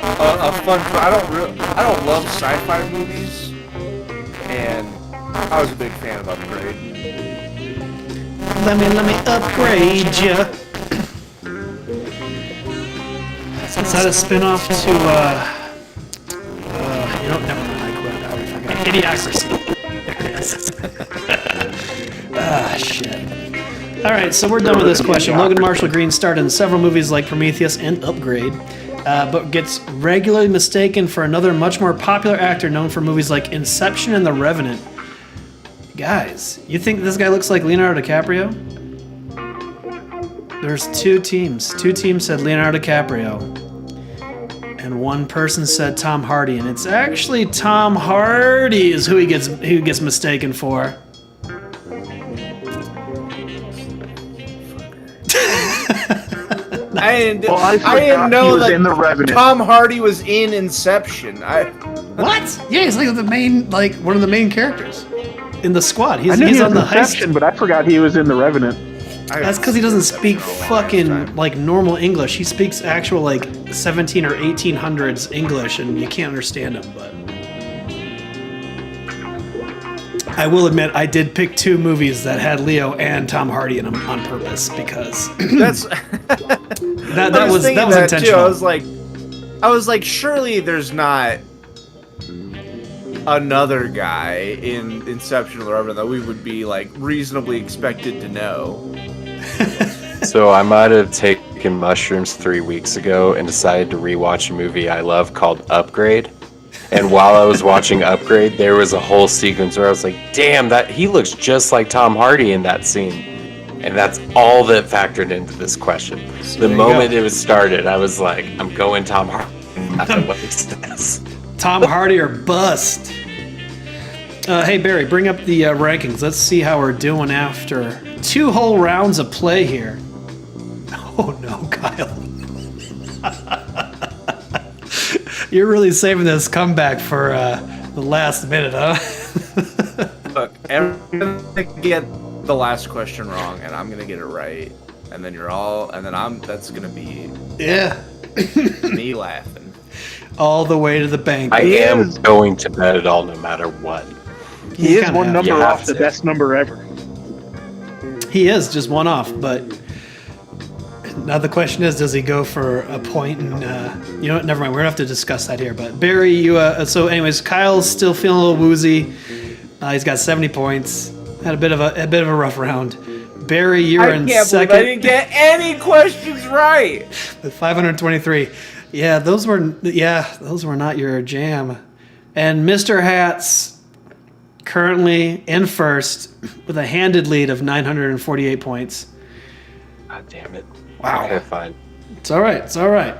A fun. I don't love sci-fi movies, and I was a big fan of Upgrade. Let me upgrade ya. Is that a spin-off to never mind, I quit. I already forgot. Idiocracy. There it is. Shit. Alright, so we're done with this question. Logan Marshall Green starred in several movies like Prometheus and Upgrade, but gets regularly mistaken for another much more popular actor known for movies like Inception and The Revenant. Guys, you think this guy looks like Leonardo DiCaprio? There's 2 teams. 2 teams said Leonardo DiCaprio. And 1 person said Tom Hardy, and it's actually Tom Hardy is who gets mistaken for. I didn't he know was that in The Revenant. Tom Hardy was in Inception. What? Yeah, he's like one of the main characters in the squad. He's I knew he was on in the Inception, heist. but I forgot he was in The Revenant. That's because he doesn't speak fucking like normal English. He speaks actual like 17 or 1800s English, and you can't understand him. But I will admit, I did pick 2 movies that had Leo and Tom Hardy in them on purpose because That's that was intentional. Too. I was like, surely there's not another guy in Inception or whatever that we would be like reasonably expected to know. So I might have taken mushrooms 3 weeks ago and decided to rewatch a movie I love called Upgrade. And while I was watching Upgrade, there was a whole sequence where I was like, damn, he looks just like Tom Hardy in that scene. And that's all that factored into this question. So the moment it was started, I was like, I'm going Tom Hardy. No matter what it says. Tom Hardy or bust. Hey Barry, bring up the rankings. Let's see how we're doing after 2 whole rounds of play here. Oh no, Kyle. You're really saving this comeback for the last minute, huh? Look, everyone's gonna get the last question wrong, and I'm gonna get it right, and then that's gonna be Yeah. me laughing. All the way to the bank. I am going to bet it all no matter what. He is kinda one have- number You have off the to. best number ever. He is just one off, but now the question is, does he go for a point? And you know what? Never mind. We're gonna have to discuss that here. But Barry, you. So, anyways, Kyle's still feeling a little woozy. He's got 70 points. Had a bit of a rough round. Barry, you're in second. I didn't get any questions right. With 523. Yeah, those were not your jam. And Mr. Hats currently in first with a handed lead of 948 points. God damn it. Wow. Okay, fine. It's all right. It's all right.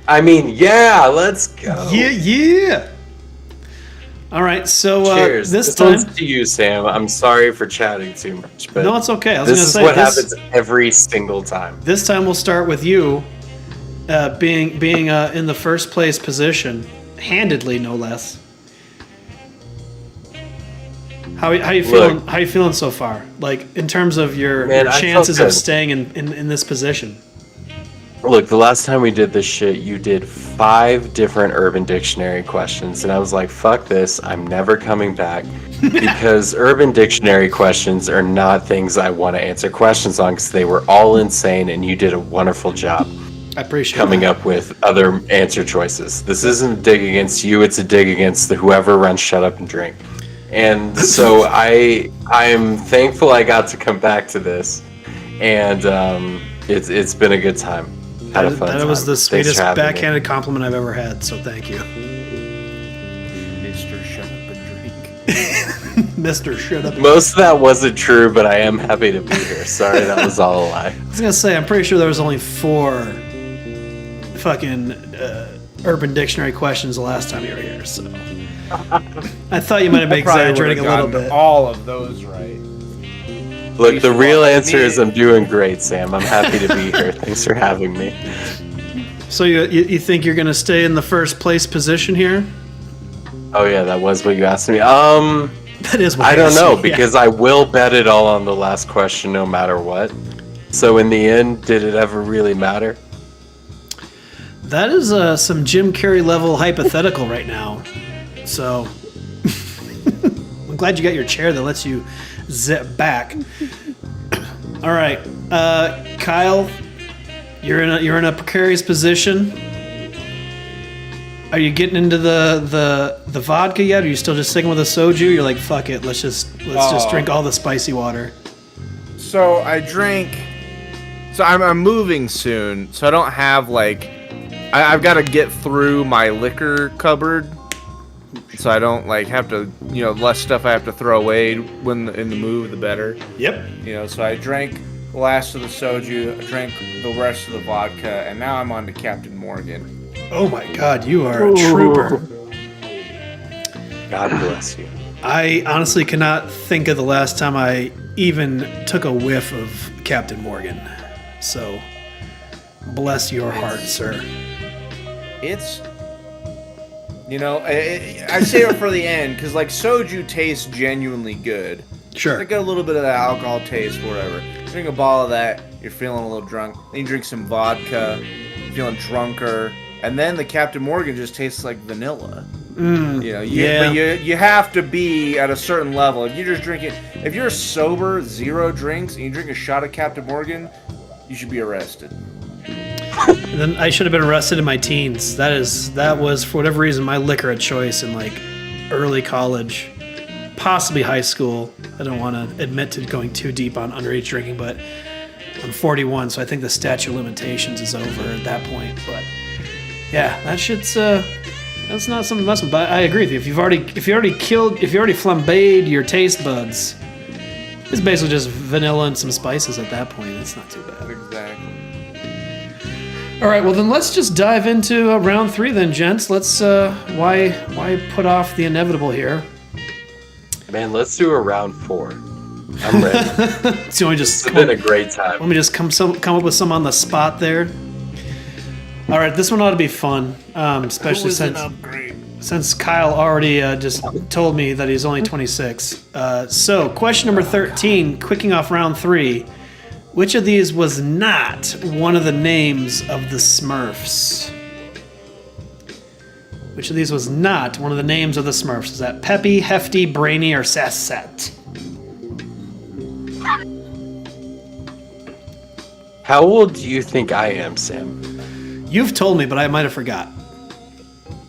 I mean, yeah, let's go. Yeah. All right, so Cheers. this one's time to you, Sam. I'm sorry for chatting too much, but no, it's okay. I was this gonna is say what happens every single time. This time we'll start with you, being in the first place position, handedly no less. How you feeling? Look, how you feeling so far? Like in terms of your chances of staying in this position. Look, the last time we did this shit, you did 5 different Urban Dictionary questions, and I was like, fuck this, I'm never coming back, because Urban Dictionary questions are not things I want to answer questions on, because they were all insane, and you did a wonderful job I appreciate coming that. up with other answer choices. This isn't a dig against you, it's a dig against whoever runs Shut Up and Drink. And so I'm thankful I got to come back to this, and it's been a good time. Had a fun That time. was the Thanks sweetest for having me. backhanded compliment I've ever had, so thank you. Mr. Shut Up and Drink. Mr. Shut Up. Most of that wasn't true, but I am happy to be here. Sorry, that was all a lie. I was gonna say, I'm pretty sure there was only 4 fucking Urban Dictionary questions the last time you were here, so I thought you might have been exaggerating a little bit. All of those right. Look, the real answer is I'm doing great, Sam. I'm happy to be here. Thanks for having me. So you think you're gonna stay in the first place position here? Oh yeah, that was what you asked me. That is what I don't know, yeah. because I will bet it all on the last question no matter what. So in the end, did it ever really matter? That is some Jim Carrey level hypothetical right now. So I'm glad you got your chair that lets you zip back. All right, Kyle, you're in a precarious position. Are you getting into the vodka yet? Or are you still just sticking with a soju? You're like, fuck it, let's just drink all the spicy water. So I drink. So I'm moving soon, so I don't have like. I've got to get through my liquor cupboard, so I don't like have to, less stuff I have to throw away when in the move, the better. Yep. So I drank the last of the soju, I drank the rest of the vodka, and now I'm on to Captain Morgan. Oh my God, you are a trooper. God bless you. I honestly cannot think of the last time I even took a whiff of Captain Morgan. So, bless your heart, sir. It's, I save it for the end because like soju tastes genuinely good. Sure. I got a little bit of that alcohol taste, whatever. Drink a bottle of that, you're feeling a little drunk. Then you drink some vodka, you're feeling drunker, and then the Captain Morgan just tastes like vanilla. But you have to be at a certain level. If you just drink it, if you're sober, 0 drinks, and you drink a shot of Captain Morgan, you should be arrested. And then I should have been arrested in my teens. That was for whatever reason my liquor of choice in like early college, possibly high school. I don't want to admit to going too deep on underage drinking, but I'm 41, so I think the statute of limitations is over at that point. But yeah, that shit's that's not something to mess with. But I agree with you. If you already flambéed your taste buds, it's basically just vanilla and some spices at that point. It's not too bad. Exactly. All right, well then let's just dive into round 3 then, gents. Let's why put off the inevitable here? Man, let's do a round 4. I'm ready. So It's been a great time. let me just come up with some on the spot there. All right, this one ought to be fun, especially since Kyle already just told me that he's only 26. So question number 13, quicking off round 3. Which of these was not one of the names of the Smurfs? Which of these was not one of the names of the Smurfs? Is that Peppy, Hefty, Brainy, or Sassette? How old do you think I am, Sam? You've told me, but I might have forgot.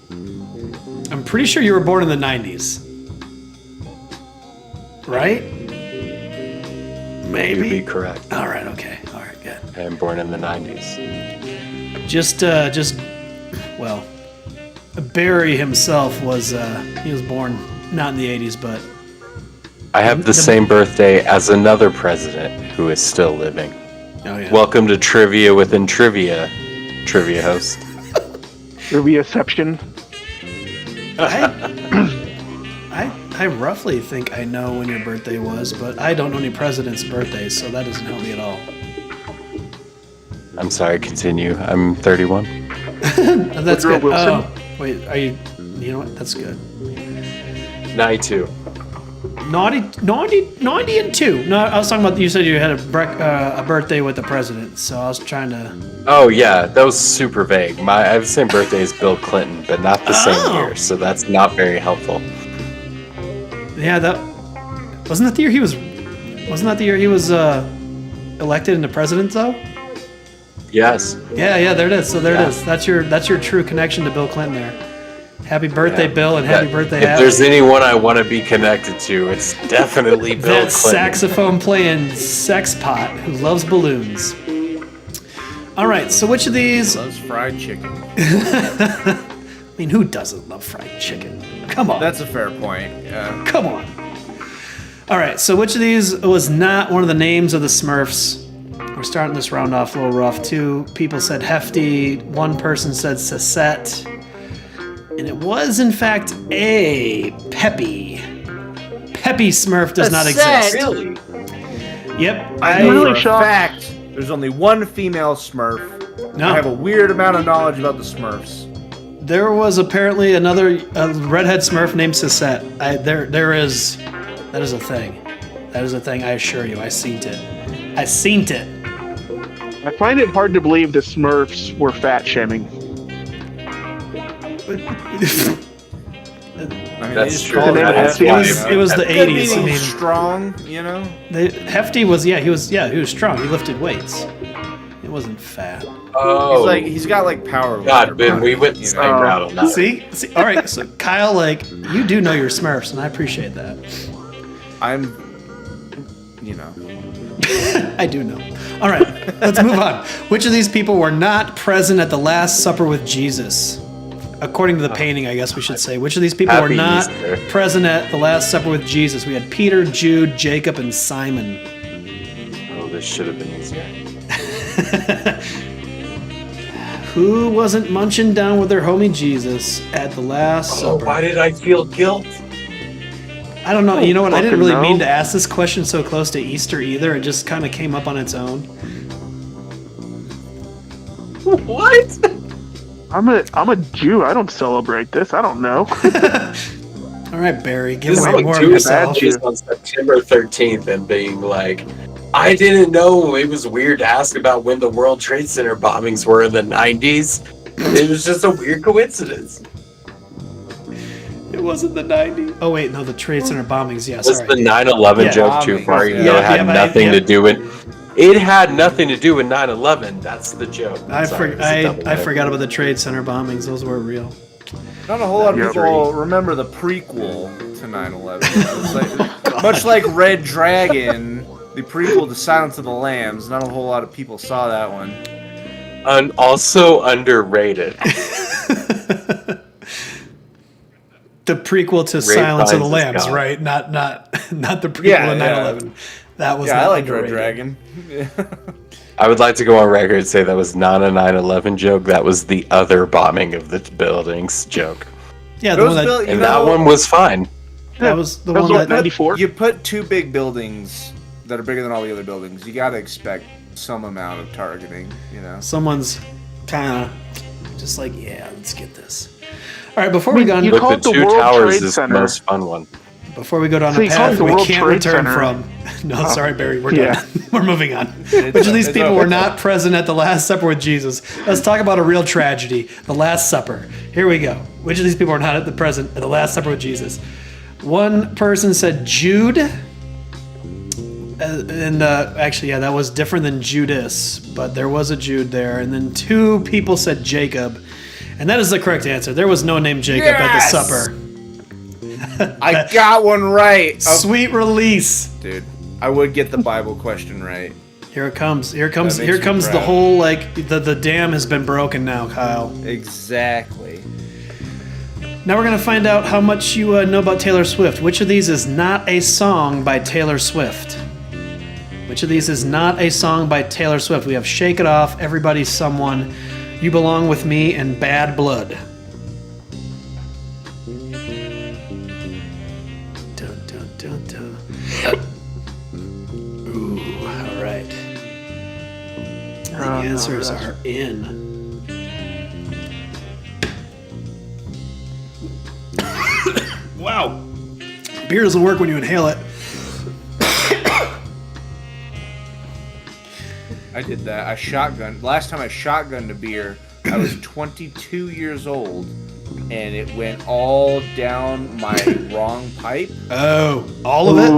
I'm pretty sure you were born in the 90s. Right? You'd Maybe. be correct. All right, okay. All right, good. I am born in the 90s. Well, Barry himself was, he was born not in the 80s, but I have the same birthday as another president who is still living. oh yeah. Welcome to Trivia Within Trivia, trivia host. Triviaception. I roughly think I know when your birthday was, but I don't know any presidents' birthdays, so that doesn't help me at all. I'm sorry, continue. I'm 31. That's Woodrow good. Wilson? Oh, wait, are you? You know what? That's good. 92. Naughty and 2. No, I was talking about, you said you had a birthday with the president, so I was trying to... Oh, yeah, that was super vague. I have the same birthday as Bill Clinton, but not the same year, so that's not very helpful. Yeah, wasn't that the year he was elected into president, though? Yes. Yeah, there it is. So there Yeah. it is. That's your true connection to Bill Clinton there. Happy birthday, Yeah. Bill, and happy birthday, If Abby. there's anyone I want to be connected to, it's definitely Bill That Clinton. saxophone playing sex pot who loves balloons. All right, so which of these? Loves fried chicken. I mean, who doesn't love fried chicken? Come on. That's a fair point. Yeah. Come on. All right, so which of these was not one of the names of the Smurfs? We're starting this round off a little rough. 2 people said Hefty. 1 person said Sisette. And it was, in fact, A. Peppy. Peppy Smurf does not exist. Really? Yep. I I'm know really for a shocked. fact there's only one female Smurf. No. I have a weird amount of knowledge about the Smurfs. There was apparently another redhead Smurf named Sisette. There is. That is a thing. That is a thing, I assure you. I seen it. I seen it. I find it hard to believe the Smurfs were fat shaming. I mean, That's they just true. call That it is Hefty, why- you know? It was the Could 80s. I mean mean, strong, you know? Hefty was he was strong. He lifted weights. It wasn't fat. Oh, He's got like power. God, Ben, we went the you same know? route on that. See, all right. So Kyle, like, you do know your Smurfs, and I appreciate that. I'm, you know. I do know. All right, let's move on. Which of these people were not present at the Last Supper with Jesus? According to the painting, I guess we should say. Which of these people were Happy not Easter. present at the Last Supper with Jesus? We had Peter, Jude, Jacob, and Simon. Oh, this should have been easier. Who wasn't munching down with their homie Jesus at the Last Oh, Supper? why did I feel guilt? I don't know. You know what? I didn't fucking really know. mean to ask this question so close to Easter either. It just kind of came up on its own. What? I'm a Jew. I don't celebrate this. I don't know. All right, Barry, give This is away like more of doing yourself. that just on September 13th and being like, I didn't know it was weird to ask about when the World Trade Center bombings were in the 90s. It was just a weird coincidence. It wasn't the 90s. Oh, wait, no, the Trade Center bombings. Yeah, Was sorry. the 9/11 Yeah. joke too far? Yeah. You know, it had Yeah, nothing yeah. to do with. It had nothing to do with 9/11. That's the joke. I Sorry, it was a double I joke. forgot about the Trade Center bombings. Those were real. Not a whole lot of Yeah, people remember the prequel to 9/11. It's like, much like Red Dragon, the prequel to Silence of the Lambs. Not a whole lot of people saw that one. And also underrated. The prequel to Ray Silence of the finds his Lambs, God. right? Not the prequel Yeah, to yeah. 9/11. That was Yeah, not I liked Red underrated. Dragon. I would like to go on record and say that was not a 9/11 joke. That was the other bombing of the buildings joke. Yeah, the Those one buil- that, you And know, that one was fine. that was the That was one what, that 94? You put two big buildings that are bigger than all the other buildings. You got to expect some amount of targeting. You know. someone's kind of just like, yeah, let's get this. All right, before we go on, You But call the it the Two World Towers Trade is the Center. most fun one. before we go down So a you call it path the we World can't Trade return Center. from. No, sorry, Barry, we're Yeah. done. We're moving on. Which of these it's people over. were not present at the Last Supper with Jesus? Let's talk about a real tragedy, the Last Supper. Here we go. Which of these people were not at the present at the Last Supper with Jesus? One person said Jude. Actually, yeah, that was different than Judas, but there was a Jude there. And then 2 people said Jacob. And that is the correct answer. There was no name Jacob at the supper. I got one right. Oh, Sweet release. dude, I would get the Bible question right. Here it comes. Here That comes makes me the proud. whole, like, the dam has been broken now, Kyle. Exactly. Now we're going to find out how much you know about Taylor Swift. Which of these is not a song by Taylor Swift? Which of these is not a song by Taylor Swift? We have Shake It Off, Everybody's Someone, You Belong With Me, and Bad Blood. Dun, dun, dun, dun. Ooh, all right. The answers are in. Wow. Beer doesn't work when you inhale it. I did that. I shotgunned. Last time I shotgunned a beer, I was 22 years old, and it went all down my wrong pipe. Oh, all of it?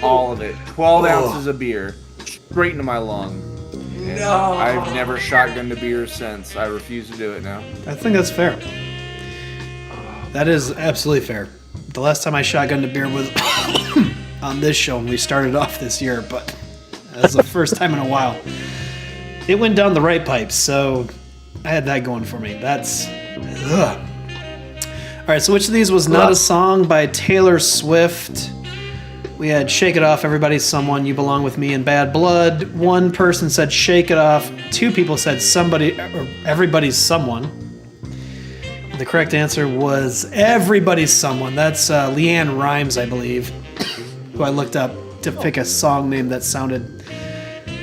All of it. 12 ounces of beer, straight into my lung. And I've never shotgunned a beer since. I refuse to do it now. I think that's fair. That is absolutely fair. The last time I shotgunned a beer was on this show when we started off this year, but that was the first time in a while. It went down the right pipes, so I had that going for me. That's... Ugh. All right, so which of these was not a song by Taylor Swift? We had Shake It Off, Everybody's Someone, You Belong With Me, and Bad Blood. 1 person said Shake It Off. 2 people said Somebody or Everybody's Someone. The correct answer was Everybody's Someone. That's Leanne Rimes, I believe, who I looked up to pick a song name that sounded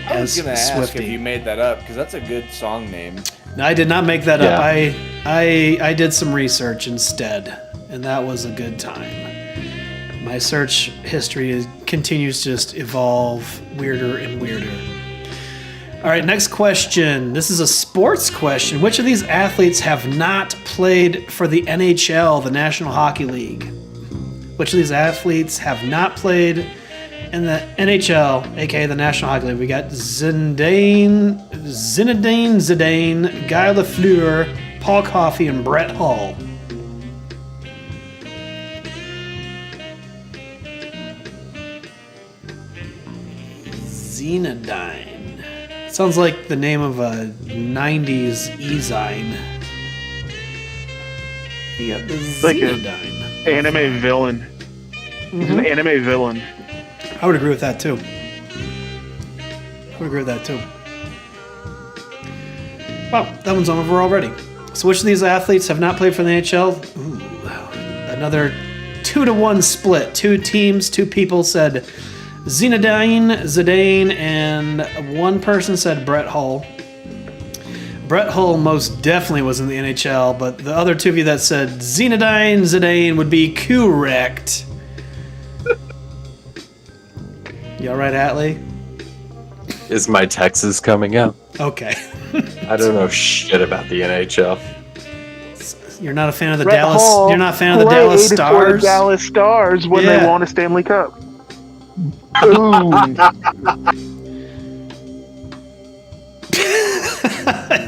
I was as gonna ask Swifty. if you made that up, because that's a good song name. No, I did not make that up. Yeah. I did some research instead, and that was a good time. My search history continues to just evolve weirder and weirder. All right, next question. This is a sports question. Which of these athletes have not played for the NHL, the National Hockey League? Which of these athletes have not played in the NHL, aka the National Hockey League? We got Zinedine Zidane, Guy Lafleur, Paul Coffey, and Brett Hull. Zinedine. Sounds like the name of a 90s e-zine. You got the Like a- Zinedine. Anime villain. He's an anime villain. I would agree with that too. Wow, that one's over already. So which of these athletes have not played for the NHL? Ooh, another 2-1 split. 2 teams, 2 people said Zinedine Zidane, and 1 person said Brett Hull. Brett Hull most definitely was in the NHL, but the other 2 of you that said Zinedine Zidane would be correct. You all right, Atlee? Is my Texas coming out? Okay. I don't know shit about the NHL. You're not a fan of the Brett Dallas. Hull You're not a fan of the played Dallas for the Stars. Dallas Stars when Yeah. they won a Stanley Cup. Boom.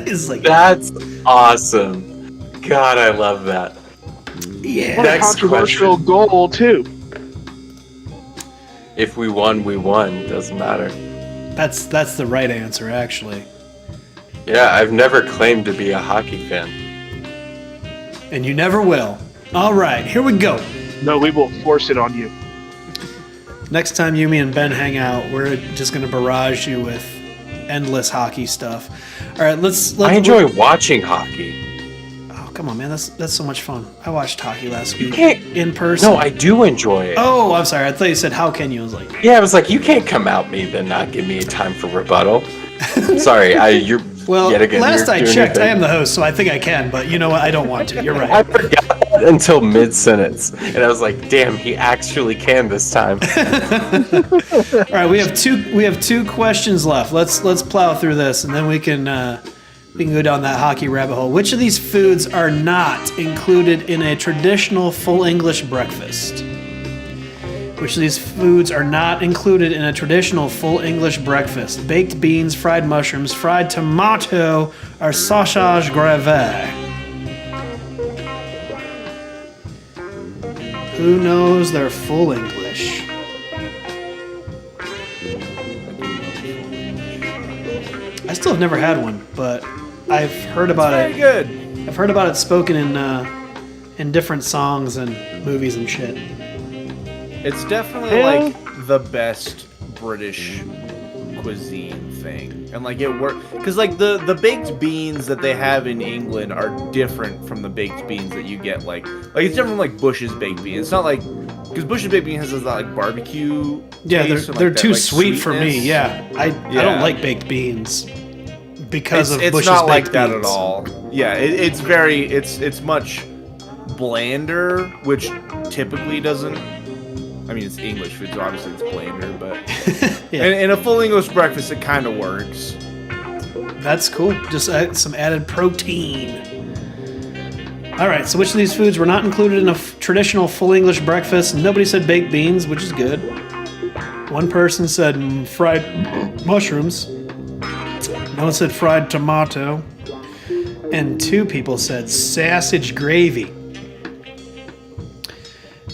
It's like, That's awesome. God, I love that. yeah. What a Next controversial goal too. If we won, we won. Doesn't matter. That's the right answer, actually. Yeah, I've never claimed to be a hockey fan. And you never will. All right, here we go. No, we will force it on you. Next time you, me, and Ben hang out, we're just gonna barrage you with endless hockey stuff. All right, let's. I enjoy watching hockey. Oh, come on, man, that's so much fun. I watched hockey last week can't- in person. No, I do enjoy it. Oh, I'm sorry. I thought you said how can you? I was like, Yeah, I was like, you can't come out me then not give me a time for rebuttal. Sorry, you're well, yet again. last you're I doing checked, your I thing. am the host, so I think I can. But you know what? I don't want to. You're I right. forgot that until mid-sentence, and I was like, damn, he actually can this time. All right, we have two questions left. Let's plow through this, and then we can go down that hockey rabbit hole. Which of these foods are not included in a traditional full English breakfast? Which of these foods are not included in a traditional full English breakfast? Baked beans, fried mushrooms, fried tomato, or sausage gravé? Who knows their full English? I still have never had one, but I've heard about it. Very good. I've heard about it spoken in different songs and movies and shit. It's definitely like the best British cuisine thing, and like it works because like the baked beans that they have in England are different from the baked beans that you get like it's different from like Bush's baked beans. It's not like because Bush's baked bean has that like barbecue. Yeah, taste they're and, like, too that, like, sweet for me. sweetness. Yeah, I don't like baked beans because of It's Bush's not like baked that beans. at all. Yeah, it's much blander, which typically doesn't. I mean, it's English food, so obviously it's blander, but Yeah. in a full English breakfast, it kind of works. That's cool. Just some added protein. All right, so which of these foods were not included in a traditional full English breakfast? Nobody said baked beans, which is good. One person said fried mushrooms. No one said fried tomato. And 2 people said sausage gravy.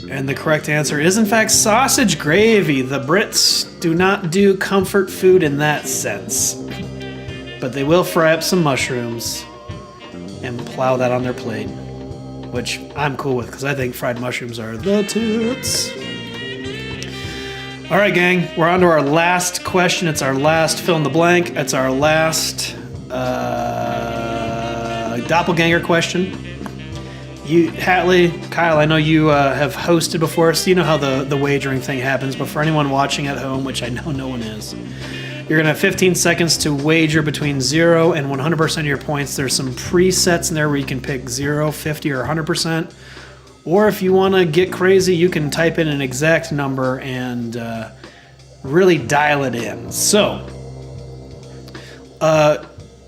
And the correct answer is, in fact, sausage gravy. The Brits do not do comfort food in that sense. But they will fry up some mushrooms and plow that on their plate. Which I'm cool with, because I think fried mushrooms are the tits. All right, gang. We're on to our last question. It's our last fill in the blank. It's our last doppelganger question. You, Hatley, Kyle, I know you have hosted before, so you know how the wagering thing happens. But for anyone watching at home, which I know no one is, you're going to have 15 seconds to wager between 0 and 100% of your points. There's some presets in there where you can pick 0, 50, or 100%. Or if you want to get crazy, you can type in an exact number and really dial it in. So,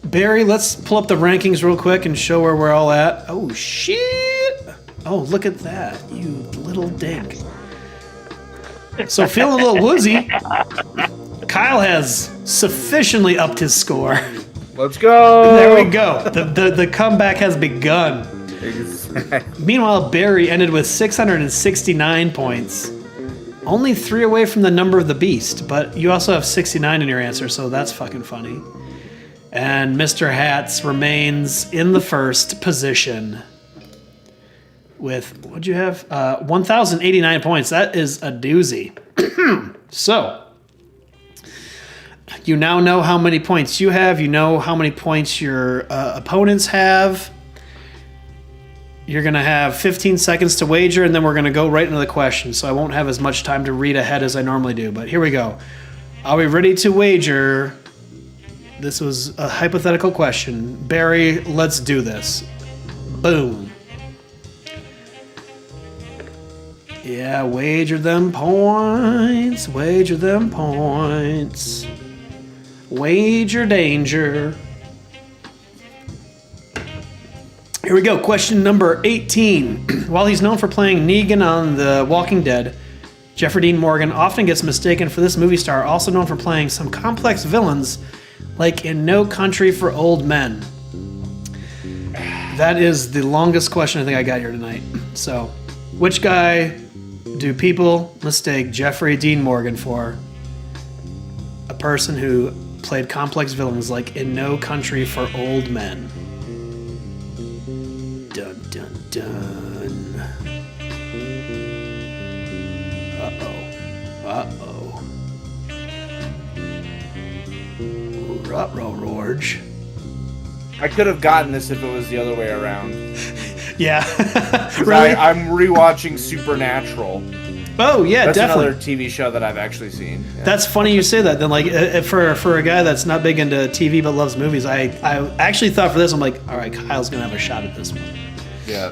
Barry, let's pull up the rankings real quick and show where we're all at. Oh, shit. Oh, look at that, you little dink. So feeling a little woozy. Kyle has sufficiently upped his score. Let's go. There we go. The comeback has begun. Exactly. Meanwhile, Barry ended with 669 points. Only 3 away from the number of the beast, but you also have 69 in your answer, so that's fucking funny. And Mr. Hats remains in the first position with, what'd you have? 1,089 points. That is a doozy. So, you now know how many points you have. You know how many points your opponents have. You're going to have 15 seconds to wager, and then we're going to go right into the question. So I won't have as much time to read ahead as I normally do. But here we go. Are we ready to wager? This was a hypothetical question. Barry, let's do this. Boom. Yeah, wager them points. Wager them points. Wager danger. Here we go. Question number 18. While he's known for playing Negan on The Walking Dead, Jeffrey Dean Morgan often gets mistaken for this movie star, also known for playing some complex villains like in No Country for Old Men. That is the longest question I think I got here tonight. So, which guy do people mistake Jeffrey Dean Morgan for? A person who played complex villains like in No Country for Old Men. Dun, dun, dun. Uh-oh. Uh-oh. Ruh-roh, Rorge. I could have gotten this if it was the other way around. Yeah. 'Cause Really? I'm rewatching Supernatural. Oh, yeah, That's definitely. another TV show that I've actually seen. Yeah. That's funny you say that. Then, like, for a guy that's not big into TV but loves movies, I actually thought for this, I'm like, all right, Kyle's gonna have a shot at this one. Yeah.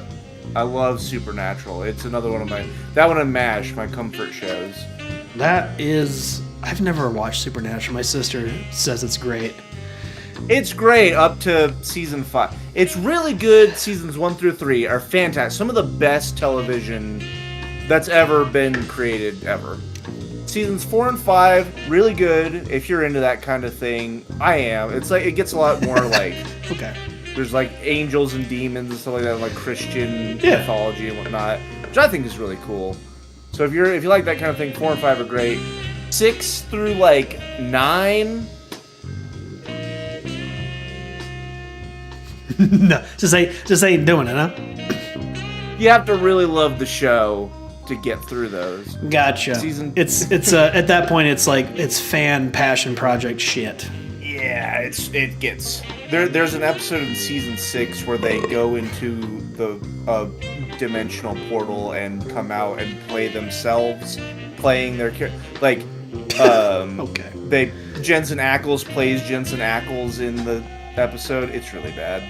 I love Supernatural. It's another one of that one and MASH, my comfort shows. That is, I've never watched Supernatural. My sister says it's great. It's great up to season 5. It's really good. Seasons 1 through 3 are fantastic. Some of the best television that's ever been created ever. Seasons 4 and 5, really good if you're into that kind of thing. I am. It's like it gets a lot more like Okay. there's like angels and demons and stuff like that, like Christian mythology and whatnot, which I think is really cool. So if you like that kind of thing, 4 and 5 are great. 6 through like 9. No, just ain't doing it, huh? You have to really love the show to get through those. Gotcha. It's at that point it's fan passion project shit. Yeah, it gets there's an episode in season 6 where they go into the dimensional portal and come out and play themselves, playing their like okay. Jensen Ackles plays Jensen Ackles in the episode. It's really bad.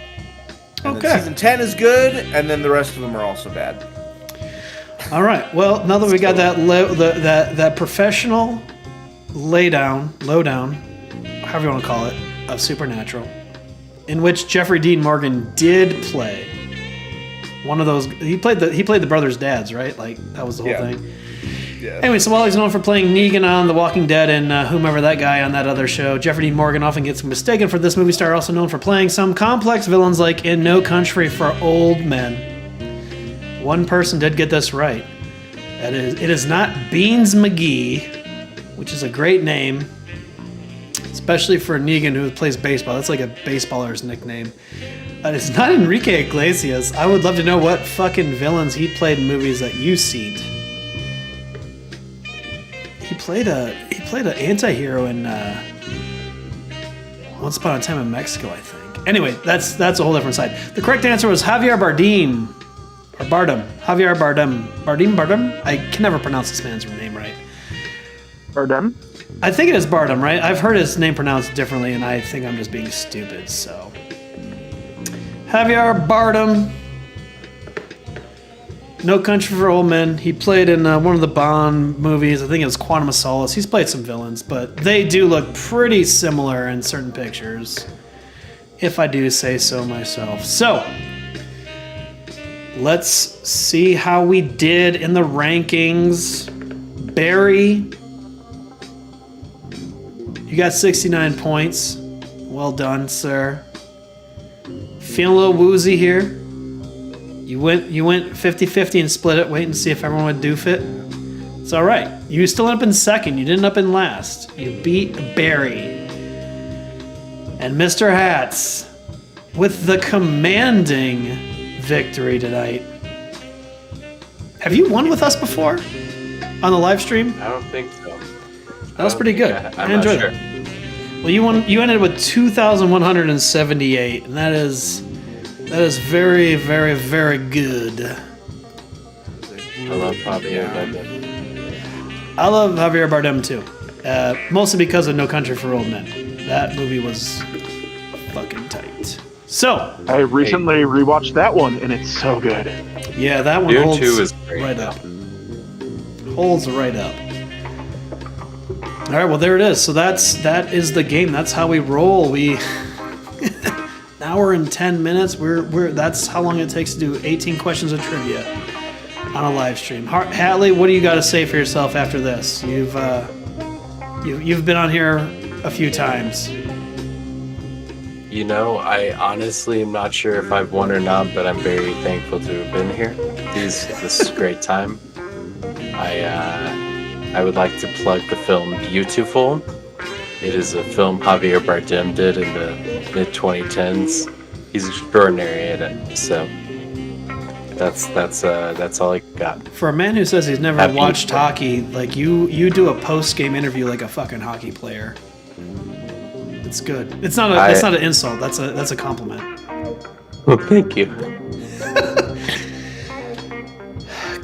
And then season 10 is good, and then the rest of them are also bad. All right. Well, now that we got that professional lowdown, however you want to call it, of Supernatural, in which Jeffrey Dean Morgan did play one of those. He played the brothers' dads, right? Like that was the whole thing. Yeah. Anyway, so while he's known for playing Negan on The Walking Dead and whomever that guy on that other show, Jeffrey Dean Morgan often gets mistaken for this movie star, also known for playing some complex villains like in No Country for Old Men. One person did get this right. It is not Beans McGee, which is a great name, especially for Negan, who plays baseball. That's like a baseballer's nickname. It's not Enrique Iglesias. I would love to know what fucking villains he played in movies that you've seen. He played an anti-hero in Once Upon a Time in Mexico, I think. Anyway, that's a whole different side. The correct answer was Javier Bardem. Or Bardem. Javier Bardem. Bardem? I can never pronounce this man's name right. Bardem? I think it is Bardem, right? I've heard his name pronounced differently, and I think I'm just being stupid, so. Javier Bardem. No Country for Old Men. He played in one of the Bond movies. I think it was Quantum of Solace. He's played some villains, but they do look pretty similar in certain pictures, if I do say so myself. So, let's see how we did in the rankings. Barry, you got 69 points. Well done, sir. Feeling a little woozy here. You went 50-50 and split it. Wait and see if everyone would doof it. It's all right. You still ended up in second. You didn't end up in last. You beat Barry. And Mr. Hats with the commanding victory tonight. Have you won with us before on the live stream? I don't think so. That was pretty good. I enjoyed it. Well, you ended with 2,178, and that is very, very, very good. I love Javier Bardem. I love Javier Bardem too, mostly because of No Country for Old Men. That movie was fucking tight. So I recently rewatched that one, and it's so good. Yeah, that one Dune holds 2 is great. right up. Holds right up. All right, well there it is. So that is the game. That's how we roll. We an hour and 10 minutes. That's how long it takes to do 18 questions of trivia on a live stream. Hatley, what do you got to say for yourself after this? You've been on here a few times. You know, I honestly am not sure if I've won or not, but I'm very thankful to have been here. This is a great time. I would like to plug the film Beautiful. It is a film Javier Bardem did in the mid-2010s. He's extraordinary at it. So that's all I got. For a man who says he's never watched hockey, like you do a post-game interview like a fucking hockey player. It's good. That's not an insult. That's a compliment. Well, thank you.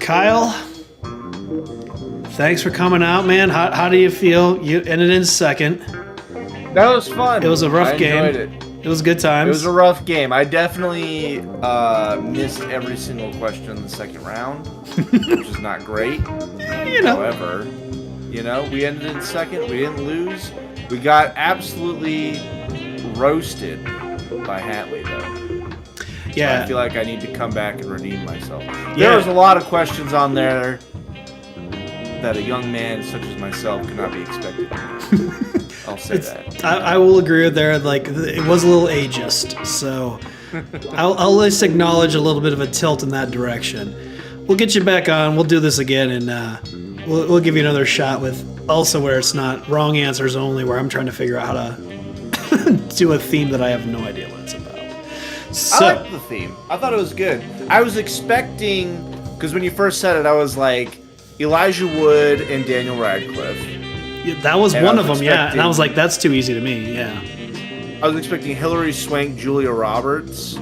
Kyle, thanks for coming out, man. How do you feel? You ended in second. That was fun. It was a rough game. I enjoyed it. It was good times. It was a rough game. I definitely missed every single question in the second round, which is not great. However, we ended in second. We didn't lose. We got absolutely roasted by Hatley, though. Yeah. So I feel like I need to come back and redeem myself. There was a lot of questions on there that a young man such as myself cannot be expected. I'll say that. I will agree with there. Like, it was a little ageist, so I'll at least acknowledge a little bit of a tilt in that direction. We'll get you back on. We'll do this again, and we'll give you another shot with also where it's not wrong answers only, where I'm trying to figure out how to do a theme that I have no idea what it's about. So, I liked the theme. I thought it was good. I was expecting, because when you first said it, I was like, Elijah Wood and Daniel Radcliffe. yeah, that was And one I of was them, yeah. And I expecting- was like, that's too easy to me, yeah. I was expecting Hilary Swank, Julia Roberts.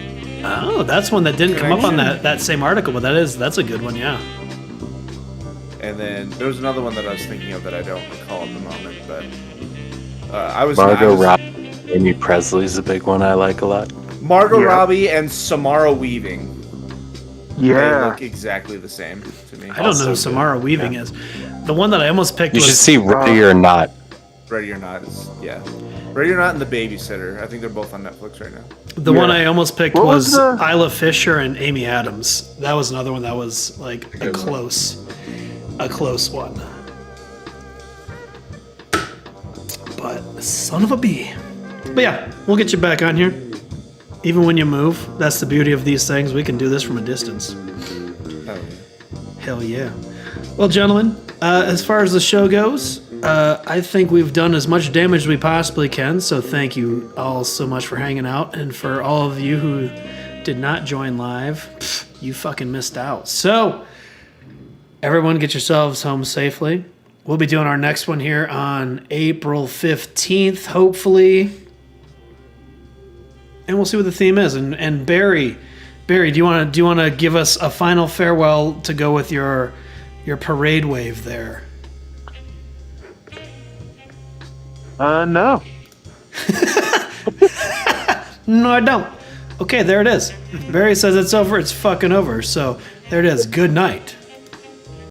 Oh, that's one that didn't come up on Connection. that same article, but that's a good one, yeah. And then there was another one that I was thinking of that I don't recall at the moment, but I was Margot Robbie, Amy Presley's a big one I like a lot. Margot Yeah. Robbie and Samara Weaving. They Yeah. look exactly the same to me. I don't know who Samara Weaving is. The one that I almost picked You was should see Ready or Not. Ready or Not is Ready or Not and The Babysitter. I think they're both on Netflix right now. the one I almost picked What was was the- Isla Fisher and Amy Adams. That was another one that was like a close one. But son of a bee. But yeah, we'll get you back on here. Even when you move, that's the beauty of these things. We can do this from a distance. Oh, Hell yeah. Well, gentlemen, as far as the show goes, I think we've done as much damage as we possibly can. So thank you all so much for hanging out. And for all of you who did not join live, you fucking missed out. So everyone get yourselves home safely. We'll be doing our next one here on April 15th, hopefully. And we'll see what the theme is. And Barry, do you want to give us a final farewell to go with your parade wave there? No. No, I don't. Okay, there it is. If Barry says it's over, it's fucking over. So there it is. Good night.